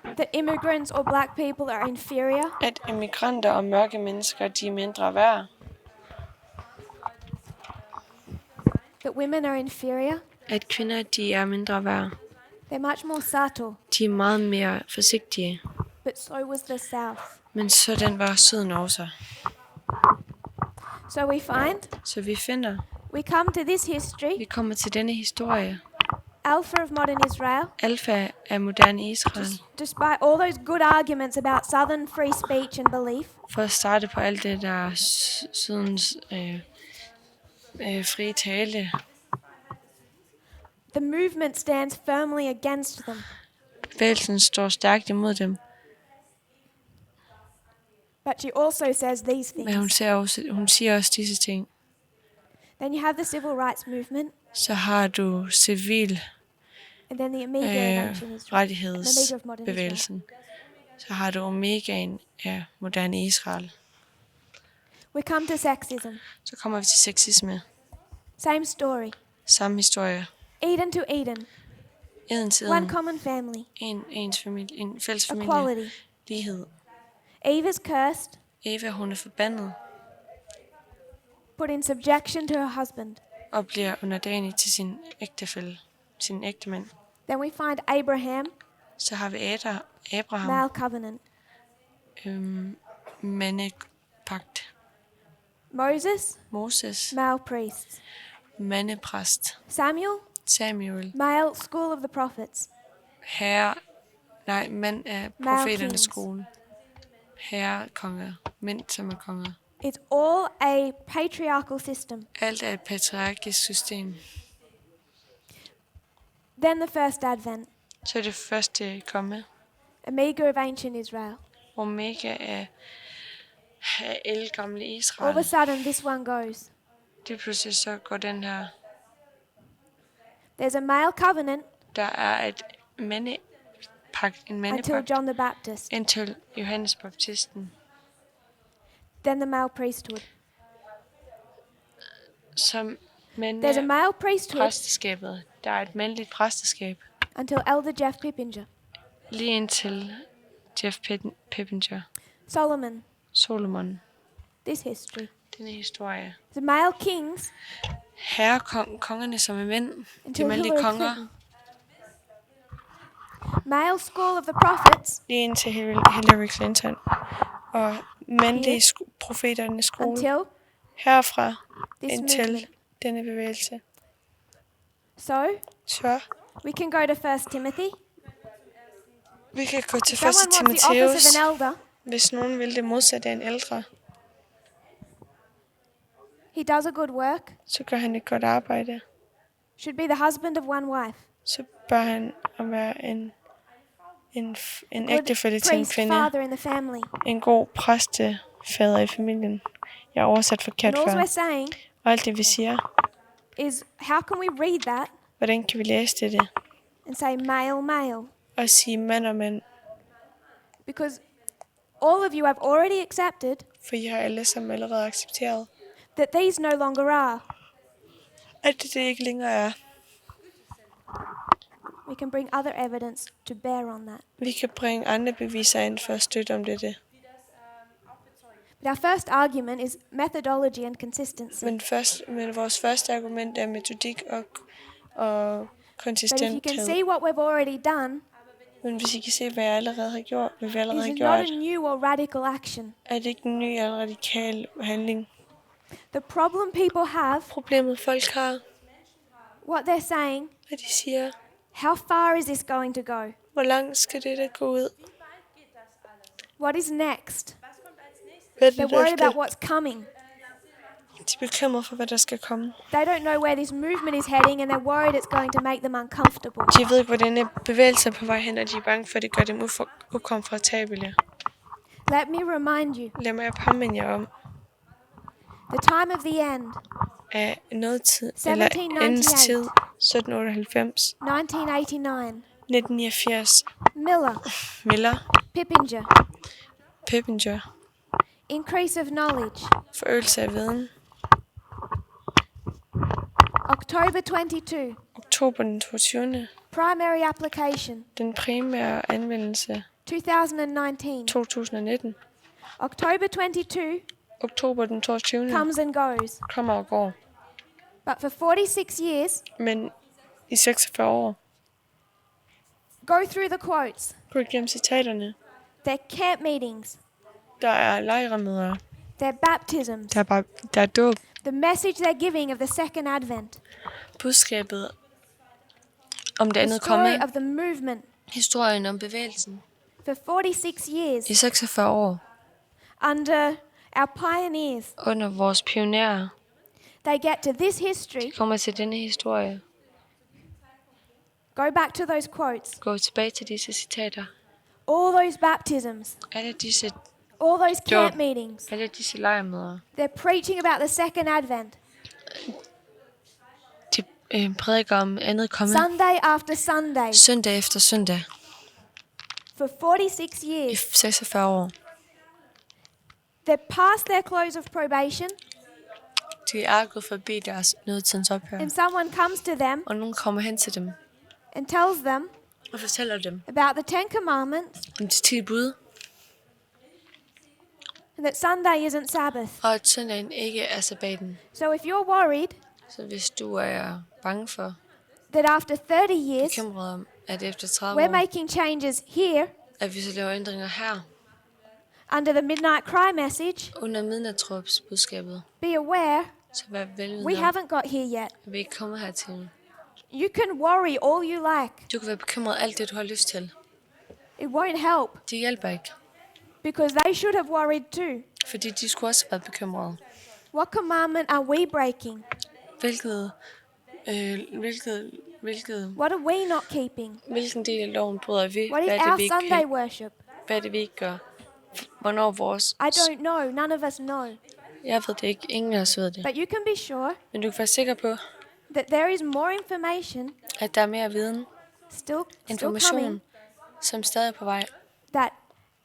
That immigrants or black people are inferior.
At immigranter og mørke mennesker, de er mindre værd.
That women are inferior.
At kvinder, de er mindre værd.
They're much more subtle.
De er meget mere forsigtige.
But so was the South.
Men sådan var Syden også.
So we find,
Så vi finder,
we come to this history,
vi kommer til denne historie.
Alpha of modern Israel.
Alfa af moderne Israel.
Despite all those good arguments about southern free speech and belief,
For at starte på alt det, der er Sydens frie tale.
the movement stands firmly against them.
Bevægelsen står stærkt imod dem.
But she also says these
Men
things.
hun siger også disse ting.
Then you have the civil rights movement,
Så har du civil
and then the Amiga of ancient Israel. The Amiga of modern Israel.
rettighedsbevægelsen. Så har du omegaen af moderne Israel.
We come to sexism.
Så kommer vi til sexisme.
Same story.
Samme historie.
Eden to Eden.
Eden til
One
eden.
common family.
Ens familie. En fælles familie.
Equality.
Lighed.
Eva's cursed,
Eva, hun er forbandet
put in subjection to her husband.
og bliver underdanig til sin ægtefælle, sin ægtemand.
Then we find Abraham,
Så har vi Abraham,
male covenant.
mandepagt.
Moses,
Moses,
male priest.
mandepræst.
Samuel,
Samuel,
male school of the prophets.
mand af
Male
profeternes
kings.
skole. Konger, mænd som er konger.
It's all a patriarchal system.
Alt er et patriarkisk system.
Then the first advent,
Så er det første komme.
Amiga of ancient Israel.
Omega af ældgamle
All of a
Israel.
sudden, this one goes.
Det pludselig så går den her.
There's a male covenant
Der er en
until
mandepagt
John the Baptist.
indtil Johannes Baptisten.
Then the male priesthood.
Som
There's a male priesthood
præsteskabet. Der er et mandligt præsteskab.
until Elder Jeff Pippinger.
Lige indtil Jeff Pippinger.
Solomon. This history.
Denne historie.
The male kings
Kongerne som er mænd. De
until
mandlige
Hillary
konger.
Clinton. Male school of the prophets
Lige indtil Hillary Clinton. Og mandlige profeternes skole.
until
Herfra
this
indtil
movement.
denne bevægelse.
So
Så
we can go to 1 Timothy.
vi kan gå til
Someone
1.
wants the office
Timotheus.
of an elder.
Hvis nogen vil det modsatte af en ældre,
He does a good work.
så gør han et godt arbejde.
Should be the husband of one wife.
Så bør han være en
Good
ægtefælle til en
priest,
kvinde.
father in the family.
En god præstefader i familien. Jeg har oversat forkert
And all
før.
we're saying
Og alt det vi siger,
is, how can we read that
hvordan kan vi læse det?
and say male?
Og sige mand og mand.
Because all of you have already accepted
For I har alle sammen allerede accepteret,
that these no longer are.
at det ikke længere er.
We can bring other evidence to bear on that.
Vi kan bringe andre beviser ind for at støtte om dette.
But our first argument is methodology and consistency.
Men vores første argument er metodik og
But if you can
konsistenthed.
see what we've already done,
Men hvis I kan se, hvad jeg allerede har gjort, hvad vi allerede har
is not a
gjort,
new or radical action.
er det ikke en ny eller radikal handling.
The problem people have,
Problemet folk har,
what they're saying,
hvad de siger,
how far is this going to go?
hvor langt skal det der gå ud?
What is next?
Hvad er
They're
det, der
worried about
skal?
what's coming.
De er bekymrede for, hvad der skal komme.
They don't know where this movement is heading, and they're worried it's going to make them uncomfortable.
De ved ikke, hvor denne bevægelse er på vej hen, og de er bange for, at det gør dem ukomfortable.
Let me remind you,
Lad mig påminde jer om,
the time of the end,
at noget tid, eller endens tid, 1798,
1989,
1989,
Miller,
Miller,
Pippinger, increase of knowledge,
forøgelse af viden,
October 22,
oktober den 22.
primary application,
Den primære anvendelse
2019.
2019.
October 22
Oktober den 22.
comes and goes,
kommer og går.
but for 46 years,
Men i 46 år,
go through the quotes.
gå igennem citaterne.
They're camp meetings,
Der er lejremøder.
they're baptisms,
Der er dåb.
the message they're giving of the second advent,
Budskabet om det
the
andet
story
komme.
of the movement.
Historien om bevægelsen.
For 46 years,
I 46 år,
under our pioneers,
under vores pionerer,
they get to this history,
kommer til denne historie.
go back to those quotes,
Gå tilbage til disse citater.
all those baptisms,
Alle disse,
all those camp
Job.
meetings.
alle disse lejrmøder.
They're preaching about the second advent,
De prædiker om andet komme.
Sunday after Sunday,
Søndag efter søndag.
for 46
I
years.
46 år.
They're past their close of probation,
De er gået forbi deres nødtidens ophør.
and someone comes to them
Og nogen kommer hen til dem
and tells them
og fortæller dem
about the Ten Commandments
om de 10 bud,
and that Sunday isn't Sabbath.
og at søndagen ikke er sabbaten.
So if you're worried
Så hvis du er bange for,
that after 30 years
bekymret om, at efter 30
we're
år,
making changes here
at vi så laver ændringer her,
under the Midnight Cry message,
under midnatsråbsbudskabet,
be aware
så vær
we
velvidende om,
haven't got here yet.
at vi ikke kommer hertil.
You can worry all you like.
Du kan være bekymret alt det, du har lyst til.
It won't help
Det hjælper ikke,
because they should have worried too.
fordi de skulle også have været bekymrede.
What commandment are we breaking? What are we not keeping?
Hvilken del af loven bryder vi?
What is
Hvad er
our
det, vi ikke
Sunday
kan?
worship?
Hvad er det, vi ikke gør? Hvornår vores...
I don't know. None of us know.
Jeg ved det ikke. Ingen af os ved det.
But you can be sure
Men du kan være sikker på,
that there is more information
at der er mere viden,
still
information,
coming,
som stadig er på vej.
that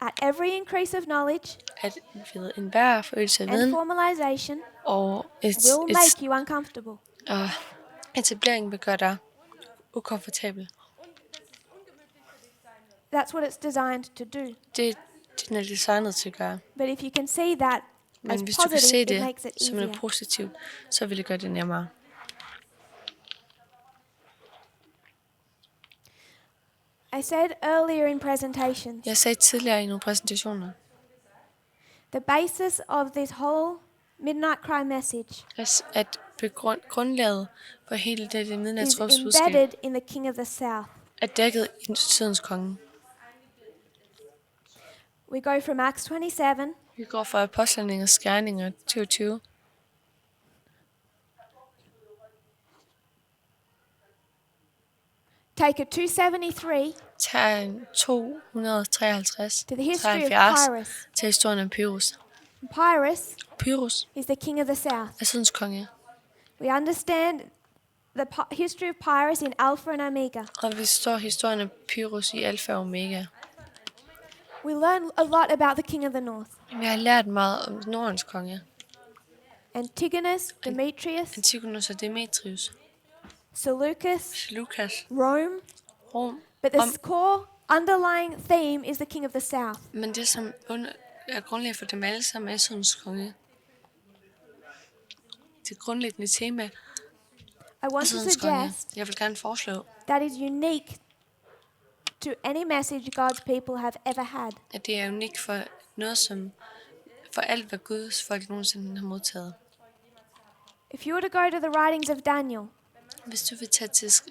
at every increase of knowledge
At ved enhver forøgelse af
and
viden
formalization
og
will make you uncomfortable.
etablering vil gøre dig ukomfortabel.
That's what it's designed to do.
Det den er designet til at gøre.
But if you can see that as
Men hvis du kan se
positive, it makes
det
it
som noget
easier.
positivt, så vil det gøre det nemmere.
I said earlier in presentations,
Jeg sagde tidligere i nogle præsentationer,
the basis of this whole Midnight Cry message
at grundlaget for hele det
is
midnatsråbsbudskab
embedded in the King of the South.
er dækket i Sydens Konge.
We go from Acts 27
Vi går fra Apostlenes Gerninger 22
take a 273
tager en 253
to the history of
73
Pyrrhus.
til historien om Pyrrhus.
Pyrrhus
Pyrrhus
is the king of the south.
er Sydens konge,
We understand the history of Pyrrhus in Alpha and Omega.
og vi står historien om Pyrrhus i Alfa og Omega.
We learn a lot about the king of the north.
Vi har lært meget om Nordens konge,
Antigonus, Demetrius,
Antigonus og Demetrius,
Seleucus,
Lukas,
Rome.
Rom.
But the core underlying theme is the king of the south.
Men det, som er grundlag for dem alle sammen, er Sydens konge. Det grundlæggende tema
I
er
want to
Sydens konge.
suggest
Jeg vil gerne foreslå,
that is unique to any message God's people have ever had.
At det er unikt for noget, som for alt, hvad Guds folk nogensinde har modtaget.
If you were to go to the writings of Daniel,
Hvis du vil tage
if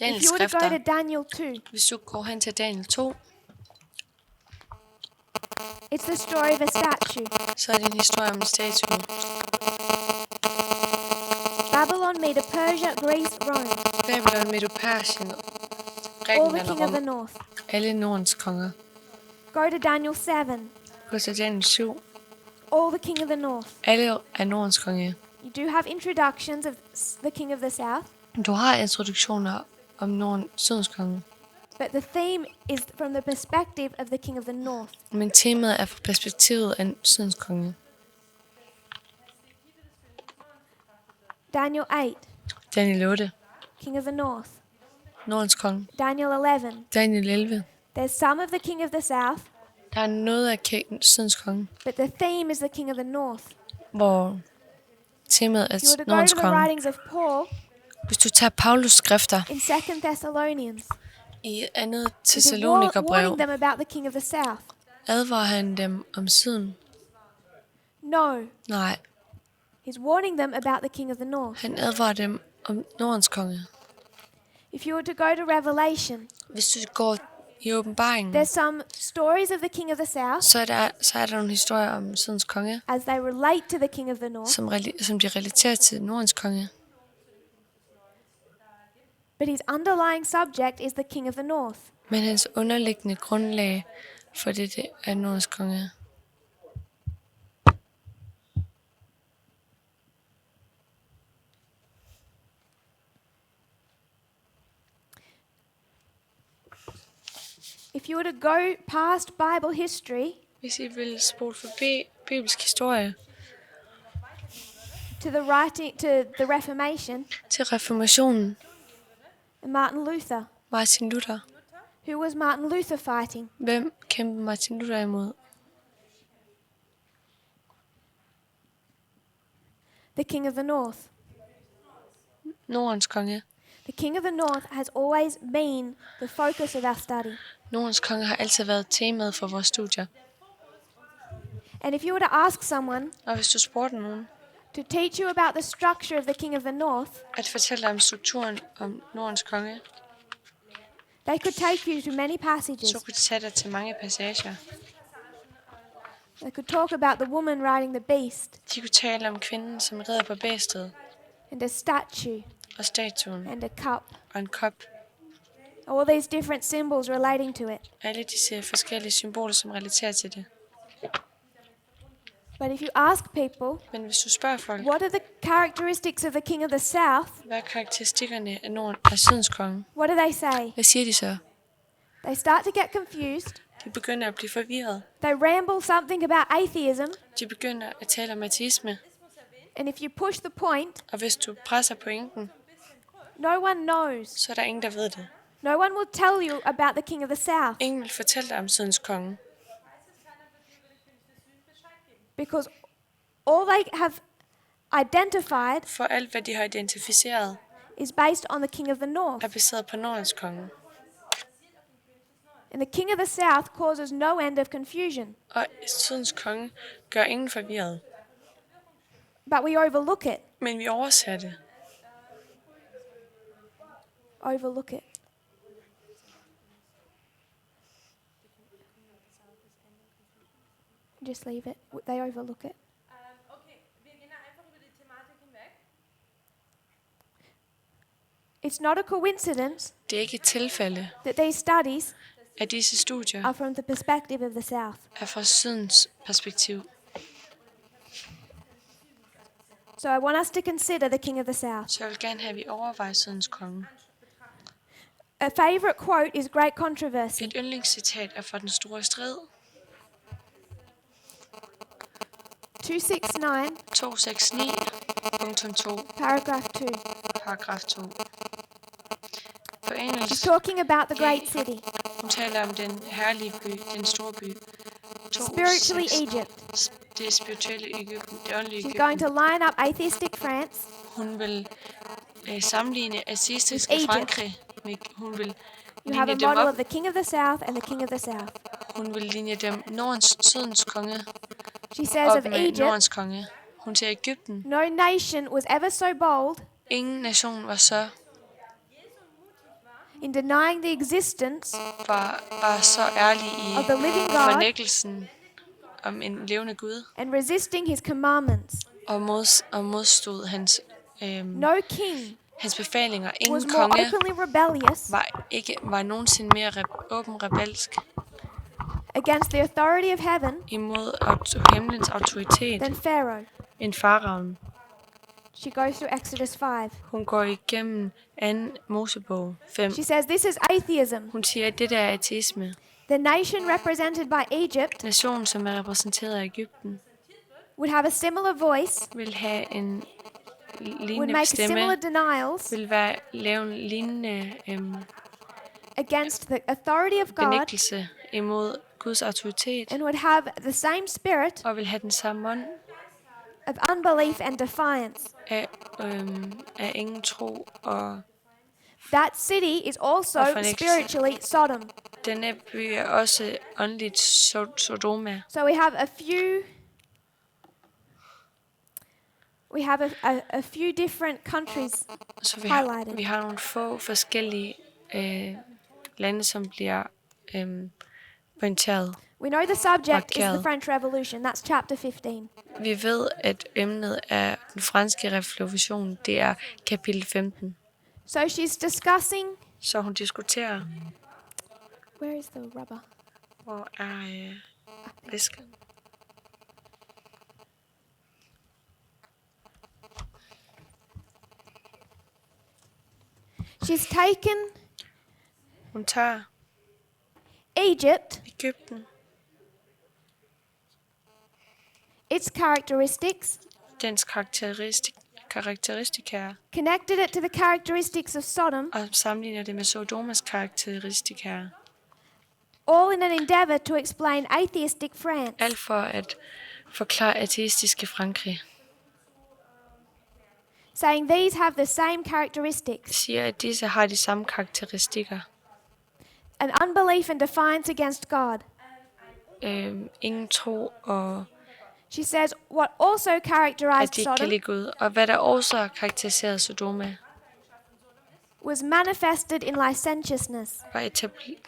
Daniels
you were to go to
skrifter,
Daniel 2,
hvis du går hen til Daniel 2,
it's the story of a statue.
så er det en historie om en statue.
Babylon, Medo, Persia, Greece, Rome,
Babylon, Medo-Persien,
all
Grækenland
the
og
king of the
Rom.
north.
Alle Nordens konger.
Go to Daniel 7,
Gå til Daniel 7.
all the king of the north.
Alle er Nordens konge.
You do have introductions of the king of the south,
Du har introduktioner om Sydens konge.
but the theme is from the perspective of the king of the north.
Men temaet er fra perspektivet af Sydens konge.
Daniel 8,
Daniel 8.
king of the north.
Nordens konge.
Daniel 11,
Daniel 11.
there's some of the king of the south,
Der er noget af Sydens konge,
but the theme is the king of the north.
hvor temaet
If you were
er
to go
Nordens
to the
konge.
writings of Paul
Hvis du tager Paulus skrifter
in 2 Thessalonians,
i andet
he's warning
Thessalonikerbrev,
them about the king of the south.
advarer han dem om syden?
No,
Nej,
he's warning them about the king of the north.
han advarer dem om Nordens konge.
If you were to go to Revelation,
Hvis du går i åbenbaringen,
there's some stories of the king of the south
så er der nogle historier om Sydens konge,
as they relate to the king of the north,
som de relaterer til Nordens konge.
but his underlying subject is the king of the north.
Men hans underliggende grundlag for det er Nordens konge.
If you were to go past Bible history
Hvis I vil spole forbi bibelsk historie
to the Reformation
til reformationen,
and Martin Luther,
Martin Luther.
who was Martin Luther fighting?
Hvem kæmpede Martin Luther imod?
The king of the north.
Nordens konge.
The king of the north has always been the focus of our study.
Nordens konge har altid været temaet for vores studier.
And if you were to ask someone
Og hvis du spurgte nogen
to teach you about the structure of the king of the north,
at fortælle dig om strukturen om Nordens konge,
they could take you to many passages.
så kunne de tage dig til mange passager.
They could talk about the woman riding the beast
De kunne tale om kvinden, som rider på bæstet,
and a statue
og statuen,
and a cup.
og en kop.
All these different symbols relating to it.
Alle disse forskellige symboler, som relaterer til det.
But if you ask people,
Men hvis du spørger folk,
what are the characteristics of the king of the south?
hvad er karakteristikkerne af Sydens konge?
What do they say?
Hvad siger de så?
They start to get confused.
De begynder at blive forvirret.
They ramble something about atheism.
De begynder at tale om ateisme.
And if you push the point,
Og hvis du presser pointen,
no one knows.
så er der ingen, der ved det.
No one will tell you about the king of the south.
Ingen vil fortælle dig om Sydens konge.
Because all they have identified
For alt, hvad de har identificeret,
is based on the king of the north.
er baseret på Nordens konge.
And the king of the south causes no end of confusion.
Og Sydens konge gør ingen forvirret.
But we overlook it.
Men vi overser det.
Overlook it. Just leave it. They overlook it.
Okay, wir gehen da einfach über die Thematik hinweg.
It's not a coincidence
Det er ikke et tilfælde,
that these studies
at disse studier
are from the perspective of the south.
er fra Sydens perspektiv.
So I want us to consider the king of the south.
Så jeg vil gerne have, at vi overvejer Sydens konge.
A favorite quote is Great Controversy.
Et yndlingscitat er fra Den Store Strid,
269,
269.2,
paragraph 2.
paragraf 2. På
She's
engelsk,
talking about the great city,
hun taler om den herlige by, den store by.
spiritually
2:6.
Egypt.
Det er spirituelle Egypten, det åndelige
She's going to
Egypten.
line up atheistic France
Hun vil sammenligne ateistiske
With Egypt.
Frankrig med, hun vil
You have a
linje dem
model
op.
of the king of the south and the king of the south.
Hun vil linje dem Sydens konge
She says
op
of
med
Egypt,
Nordens konge. Hun siger Egypten.
no nation was ever so bold
Ingen nation var så
in denying the existence
var så ærlig
of the living
i
God
fornægtelsen om en levende Gud
and resisting his commandments.
og modstod
No king
hans befalinger.
was
Ingen
more
konge
openly rebellious
var nogensinde mere åben rebelsk
against the authority of heaven
imod himlens autoritet
than Pharaoh.
end faraoen.
She goes through Exodus 5.
Hun går igennem 2. Mosebog 5.
She says this is atheism.
Hun siger, at det der er ateisme.
The nation represented by Egypt
Nationen, som er repræsenteret af Egypten,
would have a similar voice,
vil have en
would
lignende
make similar
stemme,
denials
vil lave en lignende
against the authority of God
benægtelse imod Guds autoritet,
and would have the same spirit
og vil have den samme ånd
of unbelief and defiance.
af ingen tro, og
That city is also
Og fornægtelse.
spiritually Sodom.
denne by er også åndeligt Sodoma.
So we have a few different countries
Så
highlighted.
vi har nogle få forskellige lande, som bliver pointeret.
We know the subject is the
markeret.
French Revolution. That's chapter 15.
Vi ved, at emnet af den franske revolution, det er kapitel 15.
So she's discussing.
Så hun diskuterer,
Where is the rubber?
hvor er væsken.
She's taken
Hun tager
Egypt,
Egypten,
its characteristics,
dens karakteristika,
connected it to the characteristics of Sodom,
og sammenligner det med Sodomas karakteristika.
all in an endeavor to explain atheistic France.
Alt for at forklare ateistiske Frankrig.
Saying these have the same characteristics,
Siger, at disse har de samme karakteristikker.
an unbelief and defiance against God.
Ingen tro, og
She says what also
at
characterized
de ikke kan
Sodom
lide Gud. Og hvad der også har karakteriseret Sodoma,
was manifested in licentiousness.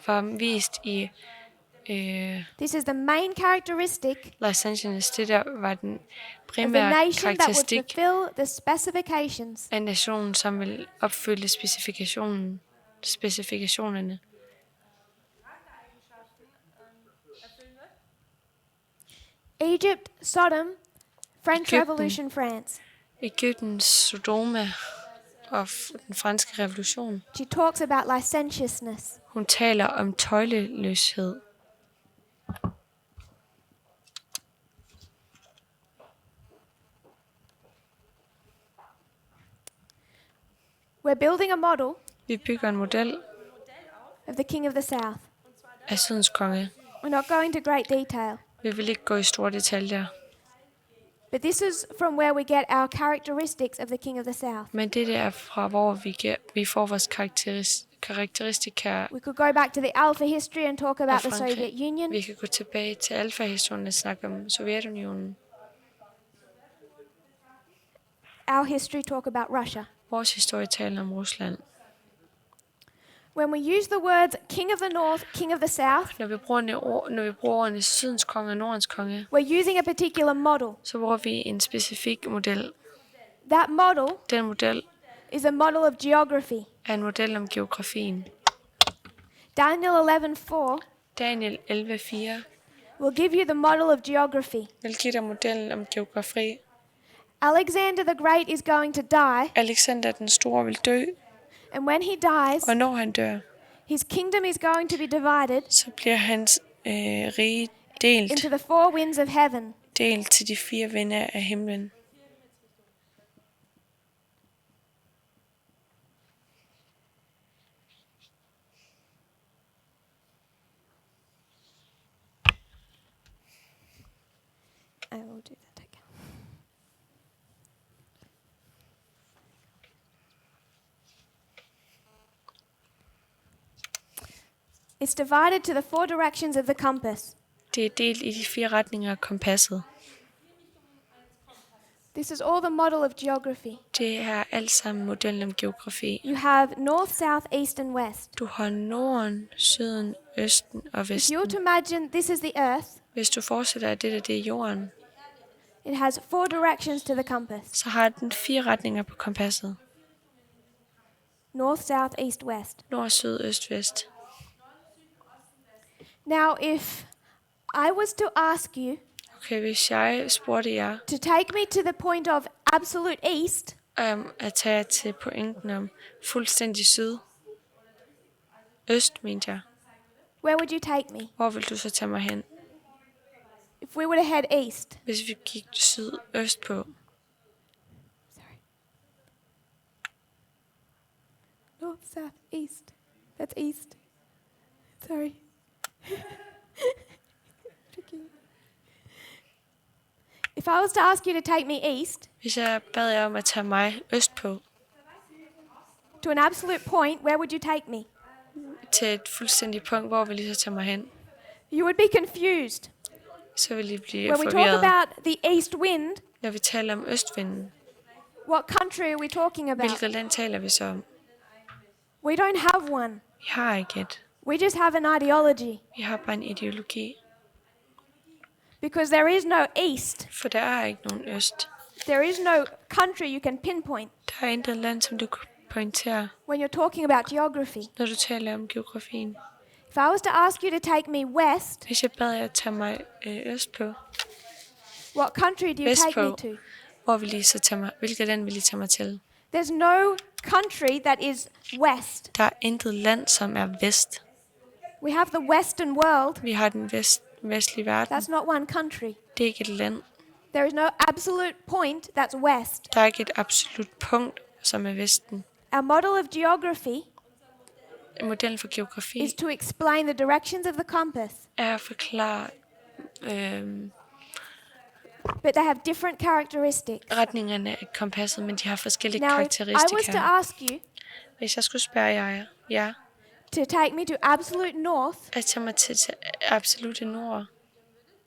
var vist i
This is the main characteristic
licentiousness. Det der var den
of the
primære
nation that would
karakteristik
fulfill the specifications.
af nationen, som vil opfylde specifikationerne.
Egypt, Sodom, French
Egypten.
Revolution, France.
Egyptens Sodoma og den franske revolution.
She talks about licentiousness.
Hun taler om tøjleløshed.
We're building a model
Vi bygger en model
of the King of the South.
af Sydens Konge.
We're not going to great detail,
Vi vil ikke gå i store detaljer,
but this is from where we get our characteristics of the King of the South.
men det er fra, hvor vi får vores karakteristika
We could go back to the Alpha history and talk
af
about the
Frankrig.
Soviet Union.
Vi kan gå tilbage til alfa-historien og snakke om Sovjetunionen.
Our history talk about Russia.
Vores historie taler om Rusland.
When we use the words King of the North, King of the South,
Når vi bruger ordene Sydens Konge og Nordens Konge,
we're using a particular model.
så bruger vi en specifik model.
That model
Den model
is a model of geography.
er en model om geografien.
Daniel 11:4
Daniel 11:4
will give you the model of geography.
vil give dig modellen om geografi.
Alexander the Great is going to die,
Alexander den Store vil dø,
and when he dies,
og når han dør,
his kingdom is going to be divided
så bliver hans rige delt
into the four winds of heaven.
til de 4 vinde af himlen.
I will do that again. It's divided to the 4 directions of the compass.
Det er delt i de 4 retninger af kompasset.
This is all the model of geography.
Det er alt sammen modellen om geografi.
You have north, south, east and west.
Du har Norden, Syden, Østen og
If you were
Vesten.
to imagine this is the earth,
Hvis du forestiller dig, at det er jorden,
it has 4 directions to the compass.
så har den 4 retninger på kompasset.
North, south, east, west.
Nord, syd, øst, vest.
Now, if I was to ask you
Okay, hvis jeg spurgte jer
to take me to the point of absolute east,
at tage til pointen om fuldstændig syd. Øst, mente jeg.
where would you take me?
Hvor vil du så tage mig hen?
If we were to head east.
Hvis vi gik syd-øst på.
Sorry. North, south, east. That's east. Sorry. Tricky. If I was to ask you to take me east
Hvis jeg bad jer om at tage mig øst på,
to an absolute point, where would you take me?
til et fuldstændigt punkt, hvor vil I så tage mig hen?
You would be confused.
Så vil I blive
When we talk
forvirret.
about the east wind,
Når vi taler om østvinden,
what country are we talking about?
hvilket land taler vi så om?
We don't have one.
Vi har ikke et.
We just have an ideology.
Vi har bare en ideologi.
Because there is no east.
For der er ikke nogen øst.
There is no country you can pinpoint
Der er intet land, som du kan pointere,
when you're talking about geography.
når du taler om geografien.
If I was to ask you to take me west,
Hvis jeg bad jer at tage mig øst på,
what country do you
Vest
take me
på.
to?
hvor vil I så tage mig? Hvilket land vil I tage mig til?
There's no country that is west.
Der er intet land, som er vest.
We have the Western world.
Vi har den vestlige verden.
That's not one country.
Det er ikke et land.
There is no absolute point that's west.
Der er ikke et absolut punkt, som er vesten.
Our model of geography
Modellen for geografi
is to explain the directions of the compass,
er at forklare
but they have different characteristics.
retningerne af kompasset, men de har forskellige
Now, if I was to
karakteristika.
ask you
Hvis jeg skulle spørge jer
to take me to absolute north,
at tage mig til absolute nord,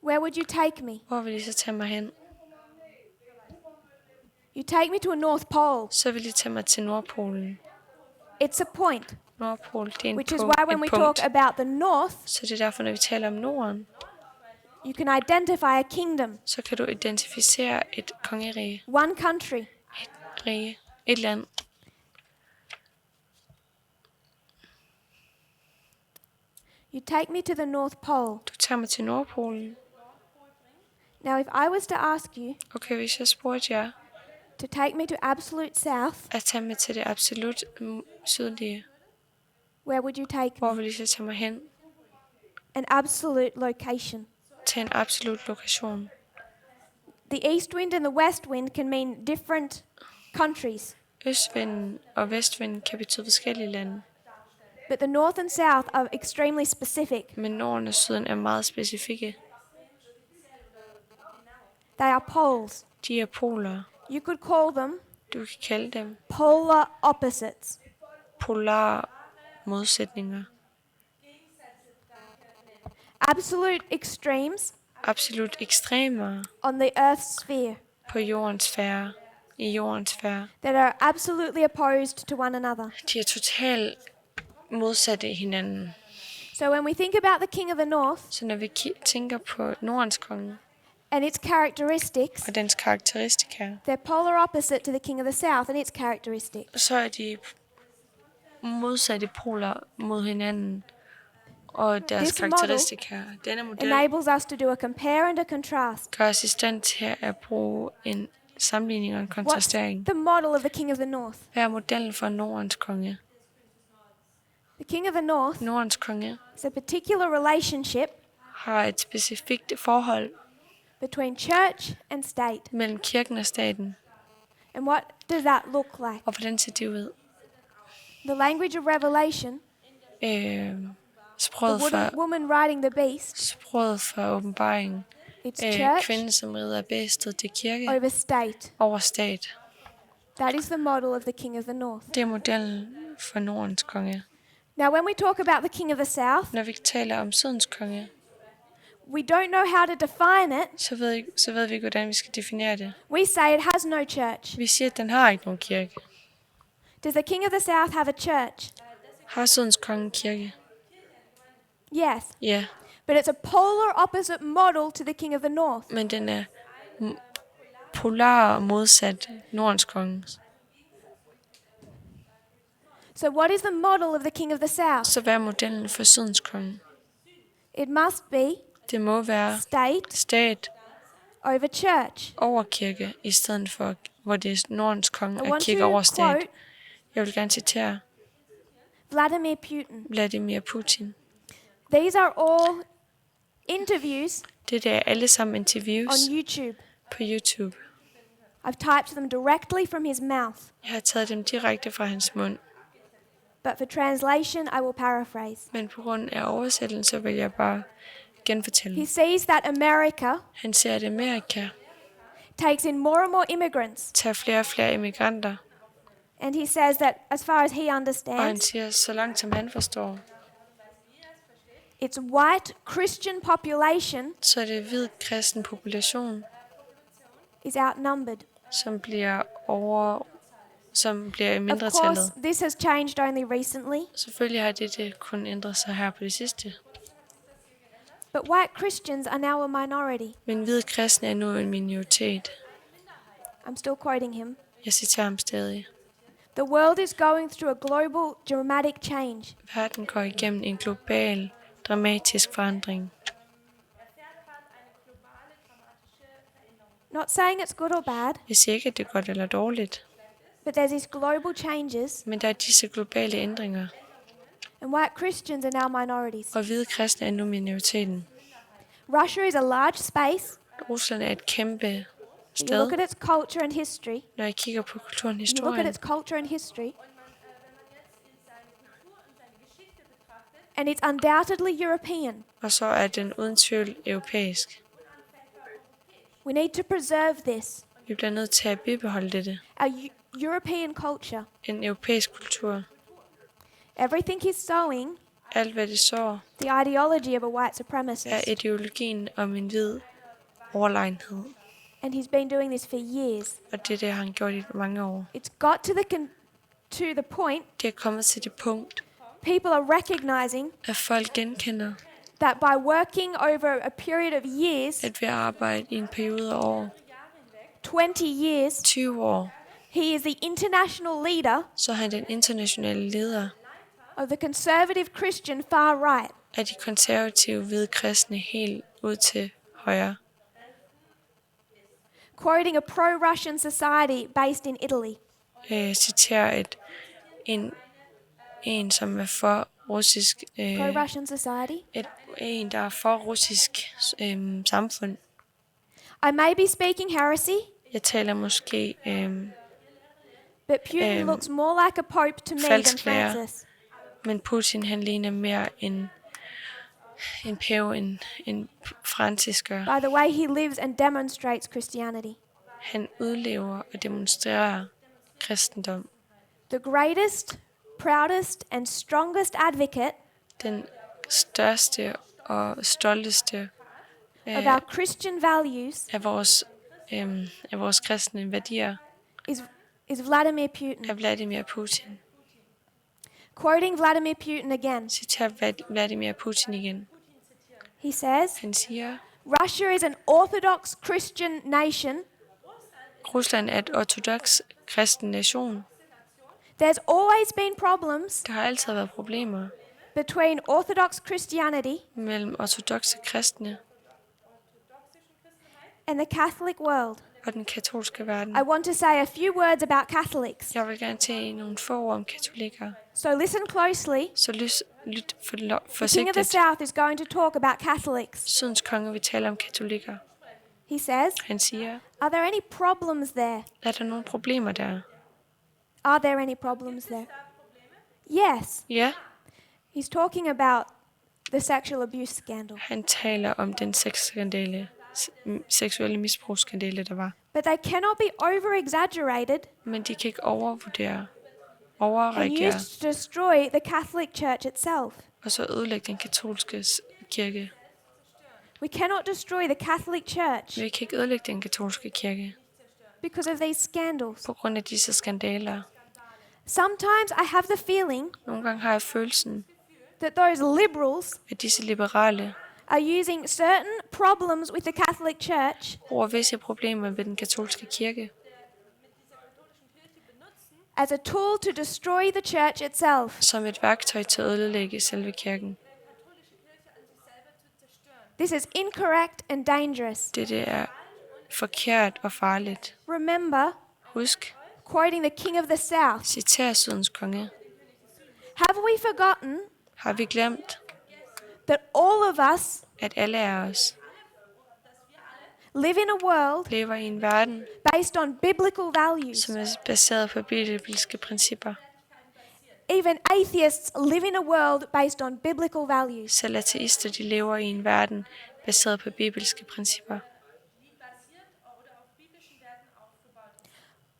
where would you take me?
hvor vil I så tage mig hen?
You take me to a North Pole.
Så vil I tage mig til Nordpolen.
It's a point,
Nordpol, det er
which is why when we
et
talk
punkt.
about the north,
Så det er derfor, når vi taler om Norden,
you can identify a kingdom,
så kan du identificere et kongerige,
one country.
et rige, et land.
You take me to the North Pole.
Du tager mig til Nordpolen.
Now, if I was to ask you
Okay, hvis jeg spurgte jer
to take me to absolute south,
at tage mig til det absolut sydlige,
where would you take
hvor
me?
vil I så tage mig hen?
An absolute location.
Til en absolut lokation.
The east wind and the west wind can mean different countries,
Østvinden og vestvinden kan betyde forskellige lande,
but the north and south are extremely specific.
men Norden og Syden er meget specifikke.
They are poles.
De er poler.
You could call them
Du kan kalde dem
polar opposites.
polare modsætninger.
Absolute extremes
Absolut ekstremer
on the Earth's sphere
på jordens sfære, i jordens sfære.
that are absolutely opposed to one another.
De er totalt modsatte hinanden.
So when we think about the king of the north
Så når vi tænker på Nordens konge
and its characteristics,
og dens karakteristika,
they're polar opposite to the king of the south and its characteristics.
så er de modsatte poler mod hinanden og deres
This model
karakteristika. Denne model
Enables us to do a compare and a contrast.
gør os i stand til at bruge en sammenligning og en
What's
kontrastering.
the model of the king of the north?
Hvad er modellen for Nordens konge?
The king of the north
Nordens konge
is a particular relationship
har et specifikt forhold
between church and state.
mellem kirken og staten.
And what does that look like?
Og hvordan ser det ud?
The language of Revelation,
Sproget
the
for,
woman riding the beast,
sproget for åbenbaring.
it's church
Kvinden, som rider bæstet, det er kirke
over state.
over stat.
That is the model of the king of the north.
Det er modellen for Nordens konge.
Now, when we talk about the king of the south,
Når vi taler om Sydens Konge,
we don't know how to define it.
så ved vi ikke, hvordan vi skal definere det.
We say it has no church.
Vi siger, at den har ikke nogen kirke.
Does the king of the south have a church?
Har Sydens Konge en kirke?
Yes.
Ja,
But it's a polar opposite model to the king of the north.
men den er polar og modsat Nordens konges.
So, what is the model of the king of the south?
Så hvad er modellen for Sydens Konge?
It must be
Det må være
state
stat
over church.
over kirke, i stedet for, hvor det er Nordens konge
I
er
want
kirke over
to
stat.
quote
Jeg vil gerne citere
Vladimir Putin.
Vladimir Putin.
These are all interviews
Det er alle sammen
on
interviews
YouTube.
på YouTube.
I've typed them directly from his mouth,
Jeg har taget dem direkte fra hans mund,
but for translation, I will paraphrase.
men på grund af oversættelsen vil jeg bare genfortælle.
He sees that America
Han ser, at Amerika
takes in more and more immigrants,
tager flere og flere immigranter,
and he says that as far as he
og han
understands,
siger, så langt som han forstår,
its white Christian population
så er det hvid kristen population,
is outnumbered.
som bliver i
Of
mindretallet.
course, this has changed only recently,
Selvfølgelig har det kun ændret sig her på det sidste.
but white Christians are now a minority.
Men hvide kristne er nu en minoritet.
I'm still quoting him.
Jeg citerer ham stadig.
The world is going through a global dramatic change.
Verden går igennem en global, dramatisk forandring.
Not saying it's good or bad,
Jeg siger ikke, at det er godt eller dårligt,
but there's these global changes,
men der er disse globale ændringer,
and white Christians are now minorities.
og hvide kristne er nu minoriteten.
Russia is a large space.
Rusland er et kæmpe
You
sted.
look at its culture and history.
Når jeg kigger på kulturen og
You look at
historien,
its culture and history, and it's undoubtedly European.
og så er den uden tvivl europæisk.
We need to preserve this,
Vi bliver nødt til at bibeholde dette.
our European culture.
En europæisk kultur.
Everything he's sowing,
Alt hvad det så,
the ideology of a white
er
supremacist,
ideologien om en hvid overlegenhed.
and he's been doing this for years.
Og det har han gjort i mange år.
It's got to the point
Det er kommet til det punkt,
people are recognizing
at folk genkender,
that by working over a period of years,
at ved at arbejde i en periode af år,
20 years,
20 år,
he is the international leader
så er han den internationale leder
of the conservative Christian far right.
af de konservative hvide kristne helt ud til højre.
Quoting a pro-Russian society based in Italy.
Jeg citerer en som er for russisk,
Pro-Russian society.
en der er for russisk samfund.
I may be speaking heresy,
Jeg taler måske
but Putin looks more like a pope to me than
falsk lære.
Francis.
Men Putin han ligner mere en pave en francisker.
By the way he lives and demonstrates Christianity.
Han udlever og demonstrerer kristendom.
The greatest, proudest and strongest advocate
Den største og stolteste
of our Christian values
af vores kristne værdier
is Vladimir Putin.
er Vladimir Putin.
Quoting Vladimir Putin again,
Citerer Vladimir Putin igen.
he says,
Han siger,
Russia is an orthodox Christian nation.
Rusland er et ortodoks kristen nation.
There's always been problems
Der har altid været problemer
between Orthodox Christianity
mellem ortodokse kristne
and the Catholic world.
og den katolske verden.
I want to say a few words about Catholics.
Jeg vil gerne tage nogle få ord om katolikker.
So listen closely.
Så lyt
The King of the
forsigtigt.
South is going to talk about Catholics.
Sydens konge vil tale om katolikker.
He says,
Han siger,
are there any problems there?
er der nogle problemer der?
Are there any problems there? Yes.
Ja,
He's talking about the sexual abuse scandal.
han taler om den seksuelle misbrugsskandale, der var.
But they cannot be over-exaggerated
Men de kan ikke overvurdere, overreagere
used to destroy the Catholic Church itself.
og så ødelægge den katolske kirke.
We cannot destroy the Catholic Church
Vi kan ikke ødelægge den katolske kirke
because of these scandals.
på grund af disse skandaler.
Sometimes I have the feeling
Nogle gange har jeg følelsen,
that those liberals
at disse liberale
are using certain problems with the Catholic Church
bruger visse problemer ved den katolske kirke
as a tool to destroy the church itself.
som et værktøj til at ødelægge selve kirken.
This is incorrect and dangerous.
Det er forkert og farligt.
Remember,
Husk,
quoting the King of the South,
citer Sydens Konge.
have we forgotten
Har vi glemt,
that all of us
at alle af os
live in a world
lever i en verden,
based on biblical values?
som er baseret på bibelske principper.
Even atheists live in a world based on biblical values.
Selv ateister, de lever i en verden baseret på bibelske principper.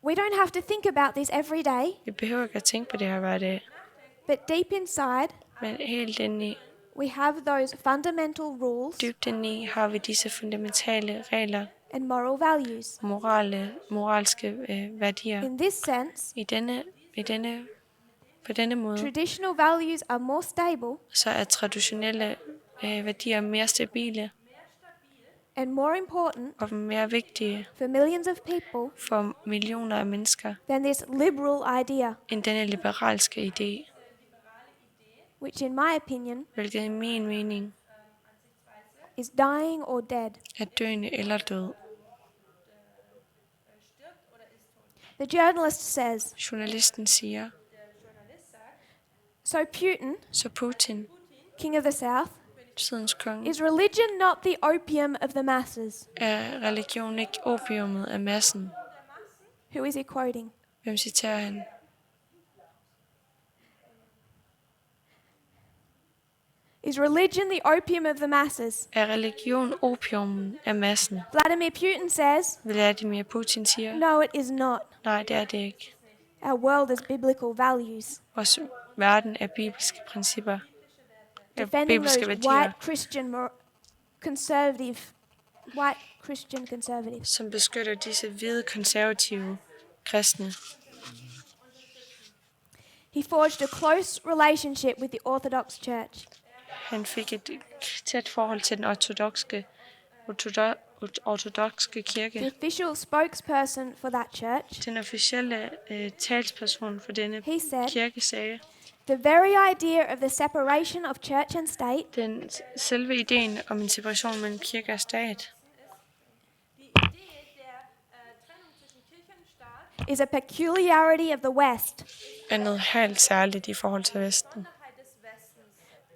We don't have to think about this every day,
Vi behøver ikke at tænke på det her hver dag,
but deep inside,
men helt inde i,
we have those fundamental rules
dybt inde i, har vi disse fundamentale regler
and moral values.
og moralske værdier.
In this sense,
På denne måde,
traditional values are more stable
så er traditionelle værdier mere stabile
and more important
og mere vigtige
for millions of people
for millioner af mennesker,
than this liberal idea,
end denne liberalske idé,
which in my opinion
hvilket i min mening
is dying or dead.
er døende eller død.
The journalist says,
Journalisten siger,
so
Putin,
King of the South,
Sydens Konge,
is religion not the opium of the masses?
er religion ikke opiumet af massen?
Who is he quoting?
Hvem citerer han?
Is religion the opium of the masses?
Er religion opiumet af massen?
Vladimir Putin says,
Vladimir Putin siger,
no, it is not.
nej, det er det ikke.
Our world is biblical values.
Vores verden er bibelske principper.
Defending
Bibelske
those
værdier,
white Christian conservatives.
som beskytter disse hvide konservative kristne.
He forged a close relationship with the Orthodox Church.
Han fik et tæt forhold til den ortodokske
The
kirke.
official spokesperson for that church,
Den officielle talsperson for denne
he said,
kirke sagde,
the very idea of the separation of church and state
selve ideen om en separation mellem kirke og stat
is a peculiarity of the West,
er noget helt særligt i forhold til Vesten.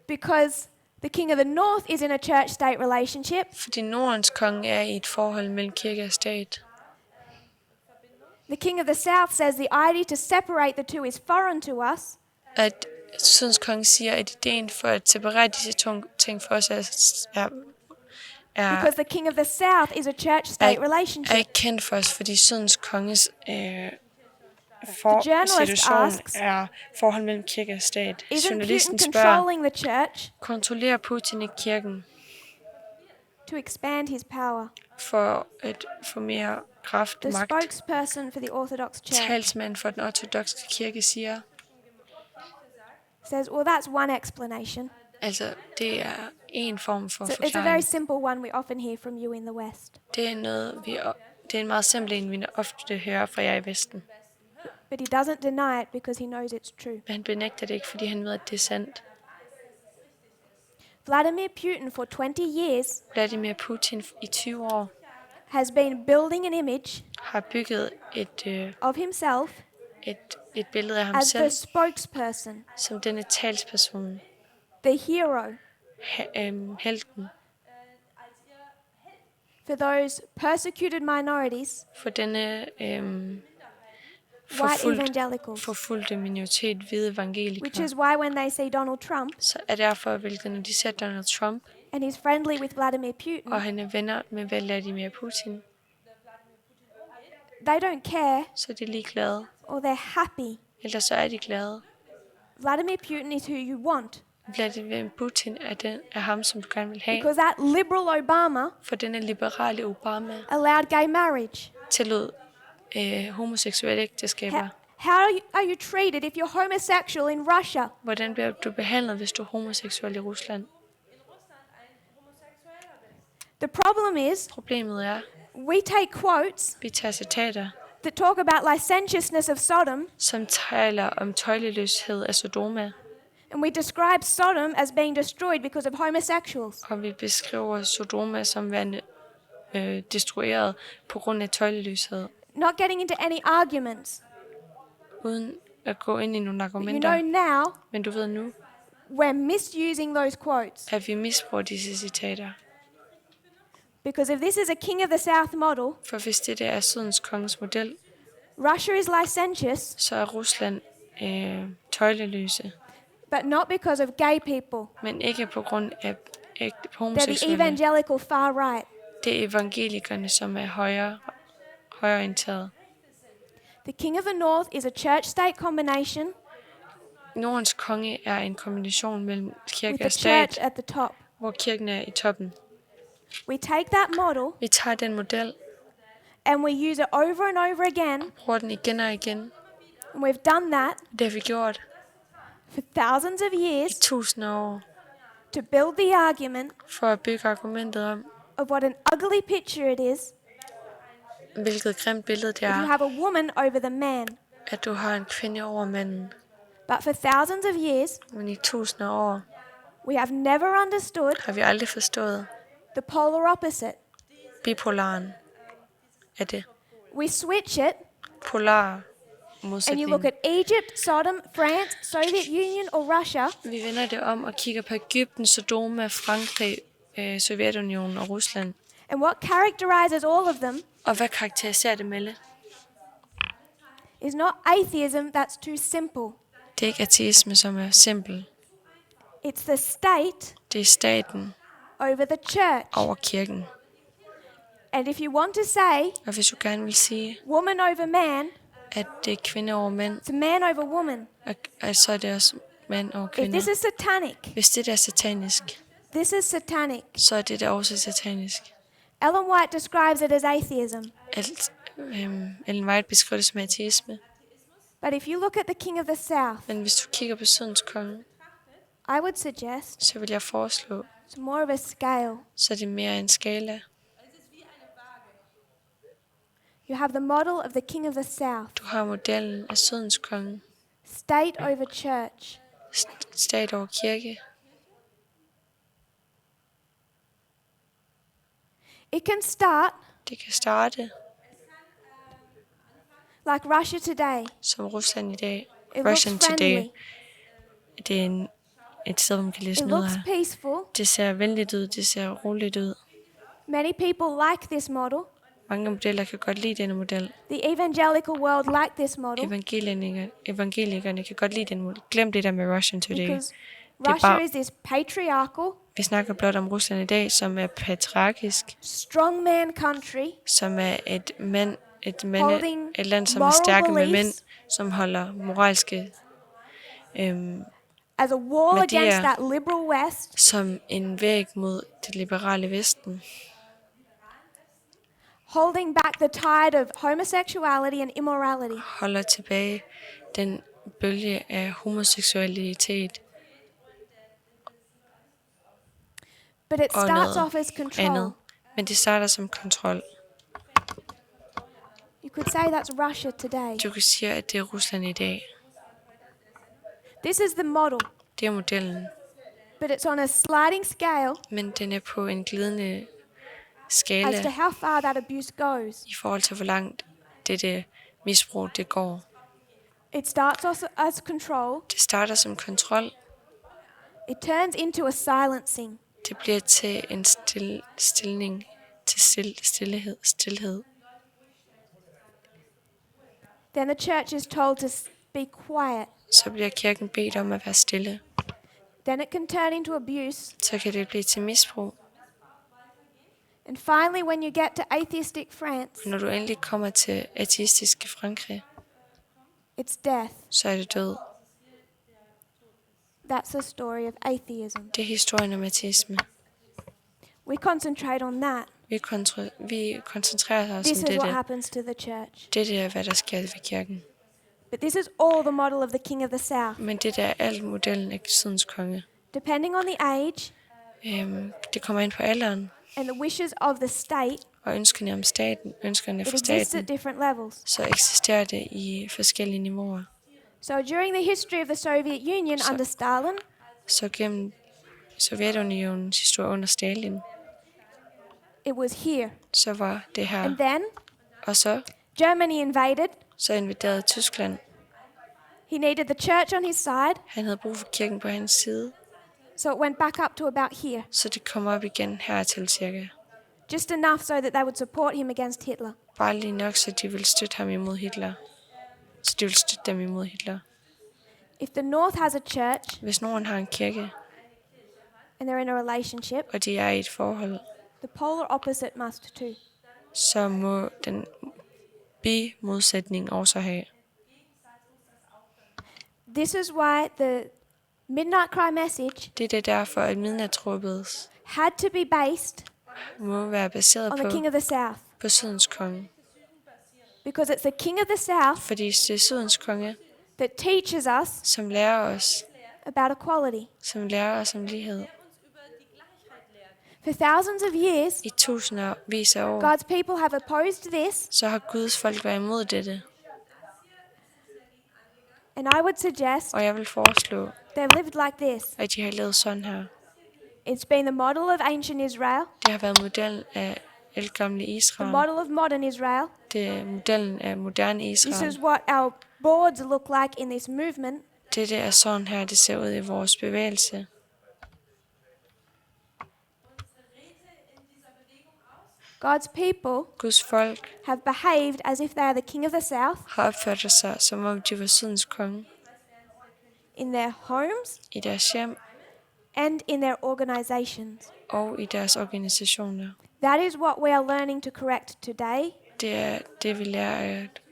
because the King of the North is in a church-state relationship,
Fordi Nordens konge er i et forhold mellem kirke og stat.
the King of the South says the idea to separate the two is foreign to us,
At Sydens konge siger, at ideen for at separere disse ting for os er
because the King of the South is a church-state relationship.
ikke kendt for os, fordi Sydens konges
journalist
situation
asks,
er forhold mellem kirke og stat.
Isn't
Journalisten
Putin
spørger,
controlling the church
kontrollerer Putin ikke kirken
to expand his power?
for at få mere kraft og
The
magt?
spokesperson for the Orthodox Church
Talsmand for den ortodokse kirke siger,
says, well, that's one explanation.
altså det er en form for
So it's a very
forklaring.
simple one we often hear from you in the West.
Det er en meget simpel en, vi ofte hører fra jer i Vesten.
But he doesn't deny it because he knows it's true.
Men han benægter det ikke, fordi han ved, at det er sandt.
Vladimir Putin for 20 years
Vladimir Putin i 20 år
has been building an image
har bygget
of himself
et billede af ham
as the
selv
spokesperson,
som denne talsperson,
the hero
helten
for those persecuted minorities,
for denne
white evangelicals.
forfulgte minoritet, hvide
Which
evangelikere.
is why when they see Donald Trump
Så er derfor, hvilket når de ser Donald Trump,
and he's friendly with Vladimir Putin,
og han er venner med Vladimir Putin,
they don't care
så er de ligeglade,
or they're happy
Ellers så er de glade.
Vladimir Putin is who you want.
Vladimir Putin er ham, som du gerne vil have.
Because that liberal Obama
For denne liberale Obama
allowed gay marriage.
tillod homoseksuelle ægteskaber.
How are you treated if you're homosexual in Russia?
Hvordan bliver du behandlet, hvis du er homoseksuel i Rusland?
The problem is,
Problemet er,
we take quotes
vi tager citater,
that talk about licentiousness of Sodom,
som taler om tøjleløshed af Sodoma,
and we describe Sodom as being destroyed because of homosexuals.
og vi beskriver Sodoma som værende destrueret på grund af tøjleløshed,
Not getting into any arguments.
uden at gå ind i nogle
But you
argumenter.
know now,
Men du ved nu,
we're misusing those quotes.
at vi misbruger disse citater.
Because if this is a King of the South model,
For hvis det der er Sydens Konges model,
Russia is licentious,
så er Rusland tøjleløse,
but not because of gay people.
men ikke på grund af
They're the
homoseksuelle.
evangelical far right.
Det er evangelikerne, som er højreorienteret.
The King of the North is a church-state combination
Nordens konge er en kombination mellem kirke
with
og
the church
stat,
at the top.
hvor kirken er i toppen.
We take that model
Vi tager den model,
and we use it over and over again,
bruger den igen og igen.
and we've done that
Det har vi gjort
for thousands of
i
years
tusinder af år,
to build the argument
for at bygge argumentet om,
of what an ugly picture it is
hvilket grimt billede det
if you
er,
have a woman over the man.
at du har en kvinde over manden.
But for thousands of years,
Men i tusinder af år
we have never understood
har vi aldrig forstået
the polar opposite.
bipolaren af det.
We switch it,
Polar
and you
modsætning.
look at Egypt, Sodom, France, Soviet Union, or Russia,
Vi vender det om og kigger på Egypten, Sodoma, Frankrig, Sovjetunionen og Rusland.
and what characterizes all of them
Og hvad karakteriserer det med?
is not atheism that's too simple.
Det er ikke ateisme, som er simpel.
It's the state
Det er staten
over the church.
over kirken.
And if you want to say
Og hvis du gerne vil sige,
woman over man,
at det er kvinde over mænd,
it's man over woman.
og så er det også mænd over
If
kvinder.
this is satanic,
Hvis det der er satanisk,
this is satanic.
så er det der også satanisk.
Ellen White describes it as atheism.
Ellen White beskriver det som ateisme.
But if you look at the King of the South,
Men hvis du kigger på Sydens Konge,
I would suggest
så vil jeg foreslå,
it's more of a scale.
så er det mere en skala.
You have the model of the King of the South,
Du har modellen af Sydens Konge,
state over church.
stat over kirke.
It can start
Det kan starte
like Russia today.
som Rusland i dag.
It looks
Russian Today.
friendly.
Det er et sted, hvor man kan læse
It
noget
looks
her.
peaceful.
Det ser venligt ud, det ser roligt ud.
Many people like this model.
Mange modeller kan godt lide denne model.
The evangelical world like this model
Evangelikerne kan godt lide den model. Glem det der med Russian Today.
because
er
Russia
bare-
is this patriarchal,
Vi snakker blot om Rusland i dag, som er patriarkisk,
strongman country
som er et
holding
land, som er
moral
stærke med
beliefs
mænd, som holder moralske
as a wall
værdier.
against that liberal West,
som en væg mod det liberale Vesten,
holding back the tide of homosexuality and immorality.
holder tilbage den bølge af homoseksualitet
But it
og
starts
noget
off as control.
andet. Men det starter som kontrol.
You could say that's Russia today.
Du kan sige, at det er Rusland i dag.
This is the model,
Det er modellen,
but it's on a sliding scale
men den er på en glidende
as to
skala
how far that abuse goes.
i forhold til, hvor langt dette misbrug det går.
It starts off as control.
Det starter som kontrol.
It turns into a silencing.
Det bliver til en stilning, til stilhed.
Then the church is told to be quiet.
Så bliver kirken bedt om at være stille.
Then it can turn into abuse.
Så kan det blive til misbrug.
And finally, when you get to atheistic France,
Når du endelig kommer til ateistiske Frankrig,
It's death.
så er det død.
That's the story of atheism.
Det er historien om ateisme.
We concentrate on that.
Vi koncentrerer os
This
om
is what
dette.
happens to the church.
Dette er, hvad der sker ved kirken.
But this is all the model of the king of the south.
Men det er alt modellen af Sydens Konge.
Depending on the age
Det kommer ind på alderen
and the wishes of the state,
og ønskerne
it
fra
exists at
staten,
different levels.
så eksisterer det i forskellige niveauer.
So during the history of the Soviet Union under Stalin,
Så gennem Sovjetunionens historie under Stalin,
it was here.
så var det her.
And then
Og
Germany invaded.
så invaderede Tyskland.
He needed the church on his side,
Han havde brug for kirken på hans side,
so it went back up to about here.
så det kom op igen hertil cirka.
Just enough so that they would support him against Hitler.
Bare lige nok, så de ville støtte ham imod Hitler. Så de ville støtte dem imod Hitler.
If the North has a church
Hvis nogen har en kirke,
and they're in a relationship,
og de er i et forhold,
the polar opposite must too.
så må den bi-modsætning også have.
This is why the Midnight Cry message
Det er derfor, at midnatsråbet
had to be based
må være baseret
on the King of the South.
på Sydens Konge.
Because it's the King of the South
Fordi det er Sydens Konge,
that teaches us
som lærer os,
about equality.
om lighed.
For thousands of years,
I tusindvis af år,
God's people have opposed this,
så har Guds folk været imod dette.
and I would suggest
Og jeg vil foreslå,
they've lived like this.
at de har levet sådan her.
It's been the model of ancient Israel,
Det har været modellen af ældgamle
the
Israel.
model of modern Israel.
Det er modellen af moderne
This is
Israel.
what our boards look like in this movement.
Dette er sådan her, det ser ud i vores bevægelse.
God's people
Guds folk
have behaved as if they are the King of the South
har opført sig, som om de var Sydens Konge.
in their homes
I deres hjem
and in their organizations.
og i deres organisationer.
That is what we are learning to correct today,
Det er det, vi lærer at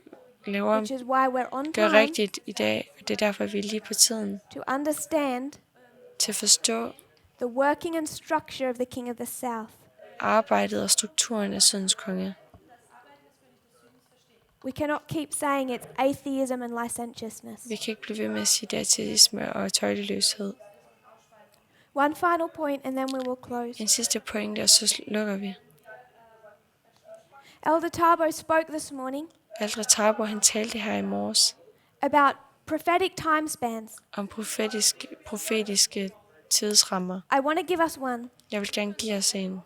lave om.
which is why we're on
Gør
time
rigtigt i dag, og det er derfor, vi er lige på tiden
to understand
til at forstå
the working and structure of the King of the South.
arbejdet og strukturen af Sydens Konge.
We cannot keep saying it's atheism and licentiousness.
Vi kan ikke blive ved med at sige, det er ateisme og tøjteløshed.
One final point and then we will close.
En sidste pointe, og så lukker vi.
Elder Tabo spoke this morning
Ældre Tabo, han talte her i morges
about prophetic time spans.
om profetiske tidsrammer.
I want to give us one.
Jeg vil gerne give os en.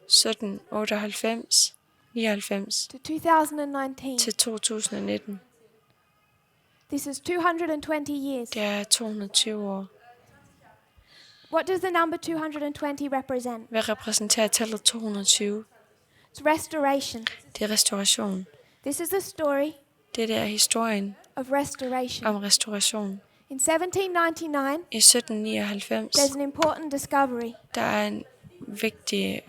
1798, 99
to 2019.
til 2019.
This is 220 years.
Det er 220 år.
What does the number 220 represent?
Hvad repræsenterer tallet 220?
It's restoration.
Det er restauration.
This is the story
Det er historien
of restoration.
om restauration.
In 1799,
I 1799,
there's an important discovery.
der er en vigtig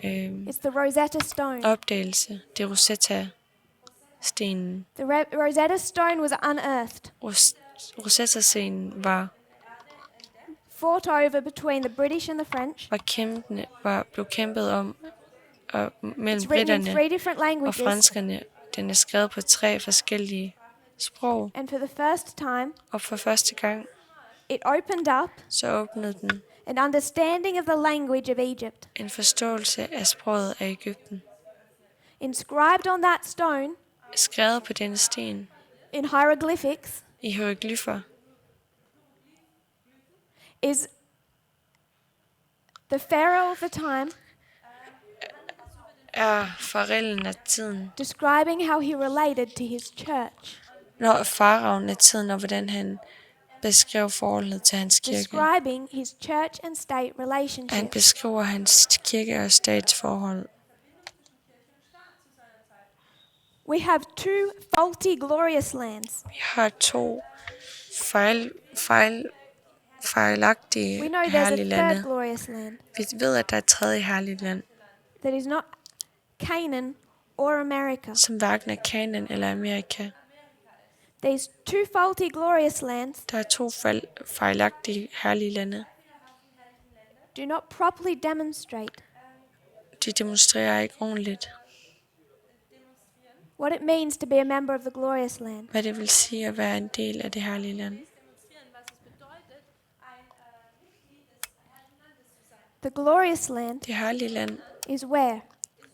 It's the Rosetta Stone.
opdagelse. Det er Rosetta-stenen.
The Rosetta Stone was unearthed,
Rosetta-stenen var
fought over between the British and the French.
blev kæmpet om mellem
It's written in
britterne
3 different
og
languages.
franskerne. Den er skrevet på 3 forskellige sprog,
And for the first time,
og for første gang,
it opened up
så åbnede den
an understanding of the language of Egypt.
en forståelse af sproget af Egypten.
Inscribed on that stone,
Skrevet på denne sten
in hieroglyphics,
i hieroglyffer,
is the pharaoh of the time
er farellen af tiden.
describing how he related to his church,
Når faraoen af tiden, og hvordan han beskrev forholdet til hans kirke.
describing his church and state
Han
relationship.
beskriver hans kirke og statsforhold.
We have 2 faulty glorious lands.
Vi har 2 fejlagtige
We know there's
herlige
a third
lande.
glorious land
Vi ved, at der er et tredje herligt land,
that is not Canaan or America.
som hverken er Kanaan eller Amerika.
These two faulty glorious lands
Der er to fejlagtige herlige lande.
do not properly demonstrate
De demonstrerer ikke ordentligt,
what it means to be a member of the glorious land.
hvad det vil sige at være en del af det herlige land.
Demonstrieren, was es bedeutet, ein Mitglied des Herrlichen Landes zu sein.
The glorious land
Det herlige land
is where?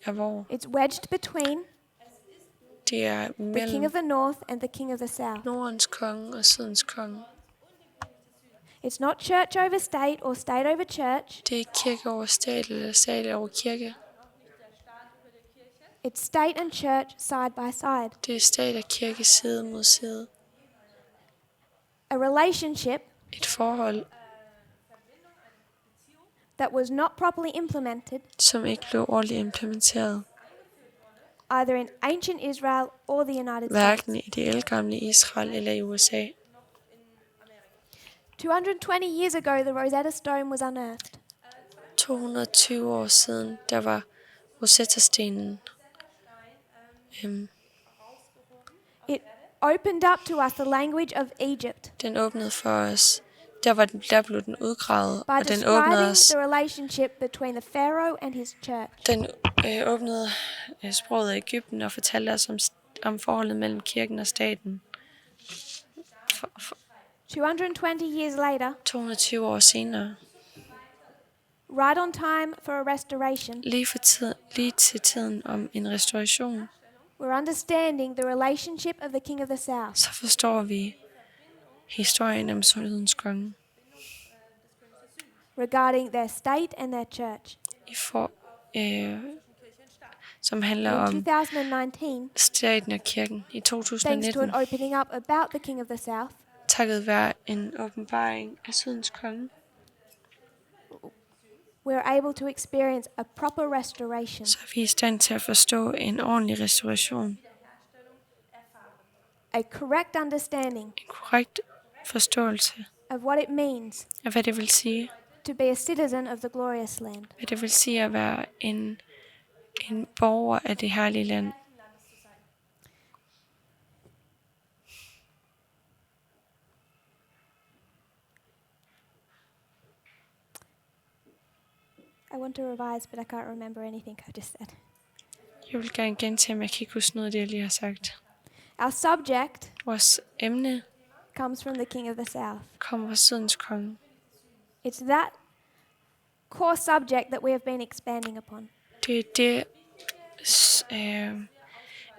er hvor?
It's wedged between
Det er
the king
mellem
of the north and the king of the south.
Nordens konge og Sydens konge.
It's not church over state or state over church.
Det er ikke kirke over stat eller stat over kirke.
It's state and church side by side.
Det er stat og kirke side mod side.
A relationship
Et forhold,
that was not properly implemented
som ikke blev ordentligt implementeret,
either in ancient Israel or the United States.
hverken i det ældgamle Israel eller i USA.
220 years ago, the Rosetta Stone was unearthed.
220 år siden, der var Rosetta-stenen.
It opened up to us the language of Egypt
Den åbnede for os. Der blev den udgravet,
by
og den åbnede
describing
os.
the relationship between the Pharaoh and his church.
Den åbnede sproget af Egypten og fortalte os om forholdet mellem kirken og staten.
220 years later,
220 år senere,
right on time for a restoration,
lige til tiden om en restauration,
we're understanding the relationship of the king of the south
så forstår vi historien om Sydens Konge,
regarding their state and their church.
som handler
In
om
2019,
staten og kirken i
thanks to
2019,
an opening up about the king of the south,
takket være en åbenbaring af Sydens Konge,
we're able to experience a proper restoration.
så er vi i stand til at forstå en ordentlig restauration,
A correct understanding
en korrekt forståelse
of what it means
af, hvad det vil sige,
to be a citizen of the glorious land.
hvad det vil sige at være en borger af det herlige land.
I want to revise, but I can't remember anything I just said.
Jeg vil gerne gentage, men jeg kan ikke huske noget af det, jeg lige har sagt.
Our subject
Vores emne
comes from the king of the south.
kommer fra Sydens Konge.
It's that core subject that we have been expanding upon.
Det er det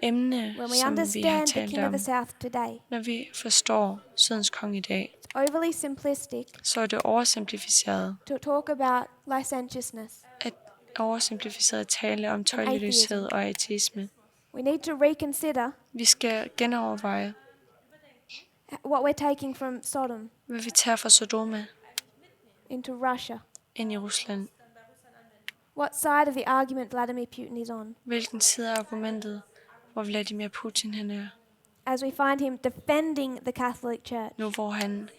emne,
When we
som vi har
understand the
talt
king of
om.
the south today,
Når vi forstår Sydens Konge i dag,
it's overly simplistic
så er det oversimplificeret.
to talk about licentiousness.
Oversimplificeret at tale om tøjløshed og ateisme.
We need to reconsider
Vi skal genoverveje,
what we're taking from Sodom
hvad vi tager fra Sodoma
into Russia.
ind i Rusland.
What side of the argument Vladimir Putin is on,
Hvilken side af argumentet, hvor Vladimir Putin han er.
as we find him defending the Catholic Church
Nu hvor han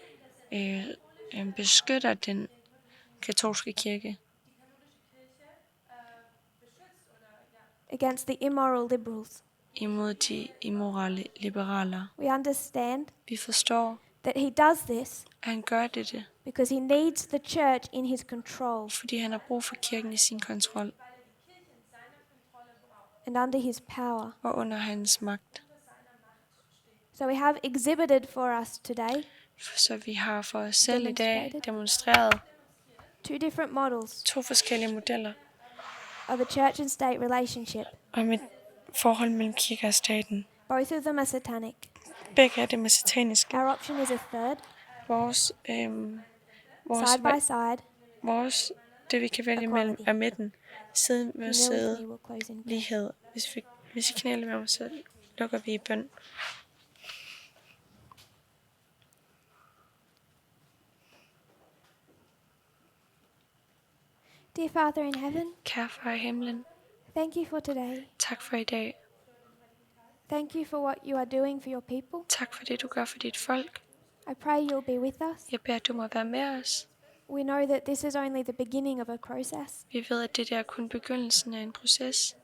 beskytter den katolske kirke
against the immoral liberals.
imod de immorale liberaler.
We understand
Vi forstår,
that he does this
at han gør det,
because he needs the church in his control
fordi han har brug for kirken i sin kontrol
and under his power.
og under hans magt.
So we have exhibited for us today
Så vi har for os selv i dag demonstreret
two different models
2 forskellige modeller
of a church and state relationship.
om et forhold mellem kirke og staten.
Both of them are satanic.
Begge er det med sataniske.
Our option is a third,
Vores,
side by side.
vores, det vi kan vælge mellem er midten. Side ved
Kneel with
side,
me, we'll close in.
lighed. Hvis I knæler med mig, så lukker vi i bøn.
Dear Father in heaven,
Kære far i himlen,
thank you for today.
tak for i dag.
Thank you for what you are doing for your people.
Tak for det, du gør for dit folk.
I pray you'll be with us.
Jeg beder, at du må være med os.
We know that this is only the beginning of a process.
Vi ved, at det der er kun begyndelsen af en proces.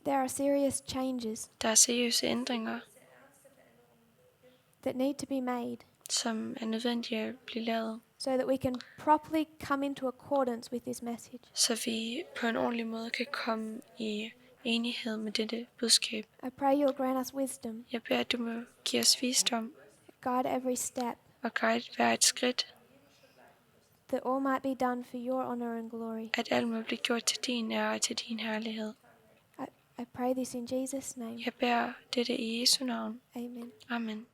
There are serious changes
Der er seriøse ændringer,
that need to be made
som er nødvendige at blive lavet,
so that we can properly come into accordance with this message.
så vi på en ordentlig måde kan komme i enighed med dette budskab.
I pray you'll grant us wisdom,
Jeg beder, at du må give os visdom
guide every step,
og guide hver et skridt,
that all might be done for your honor and glory.
at alt må blive gjort til din ære og til din herlighed.
I pray this in Jesus' name.
Jeg beder dette i Jesu navn.
Amen.
Amen.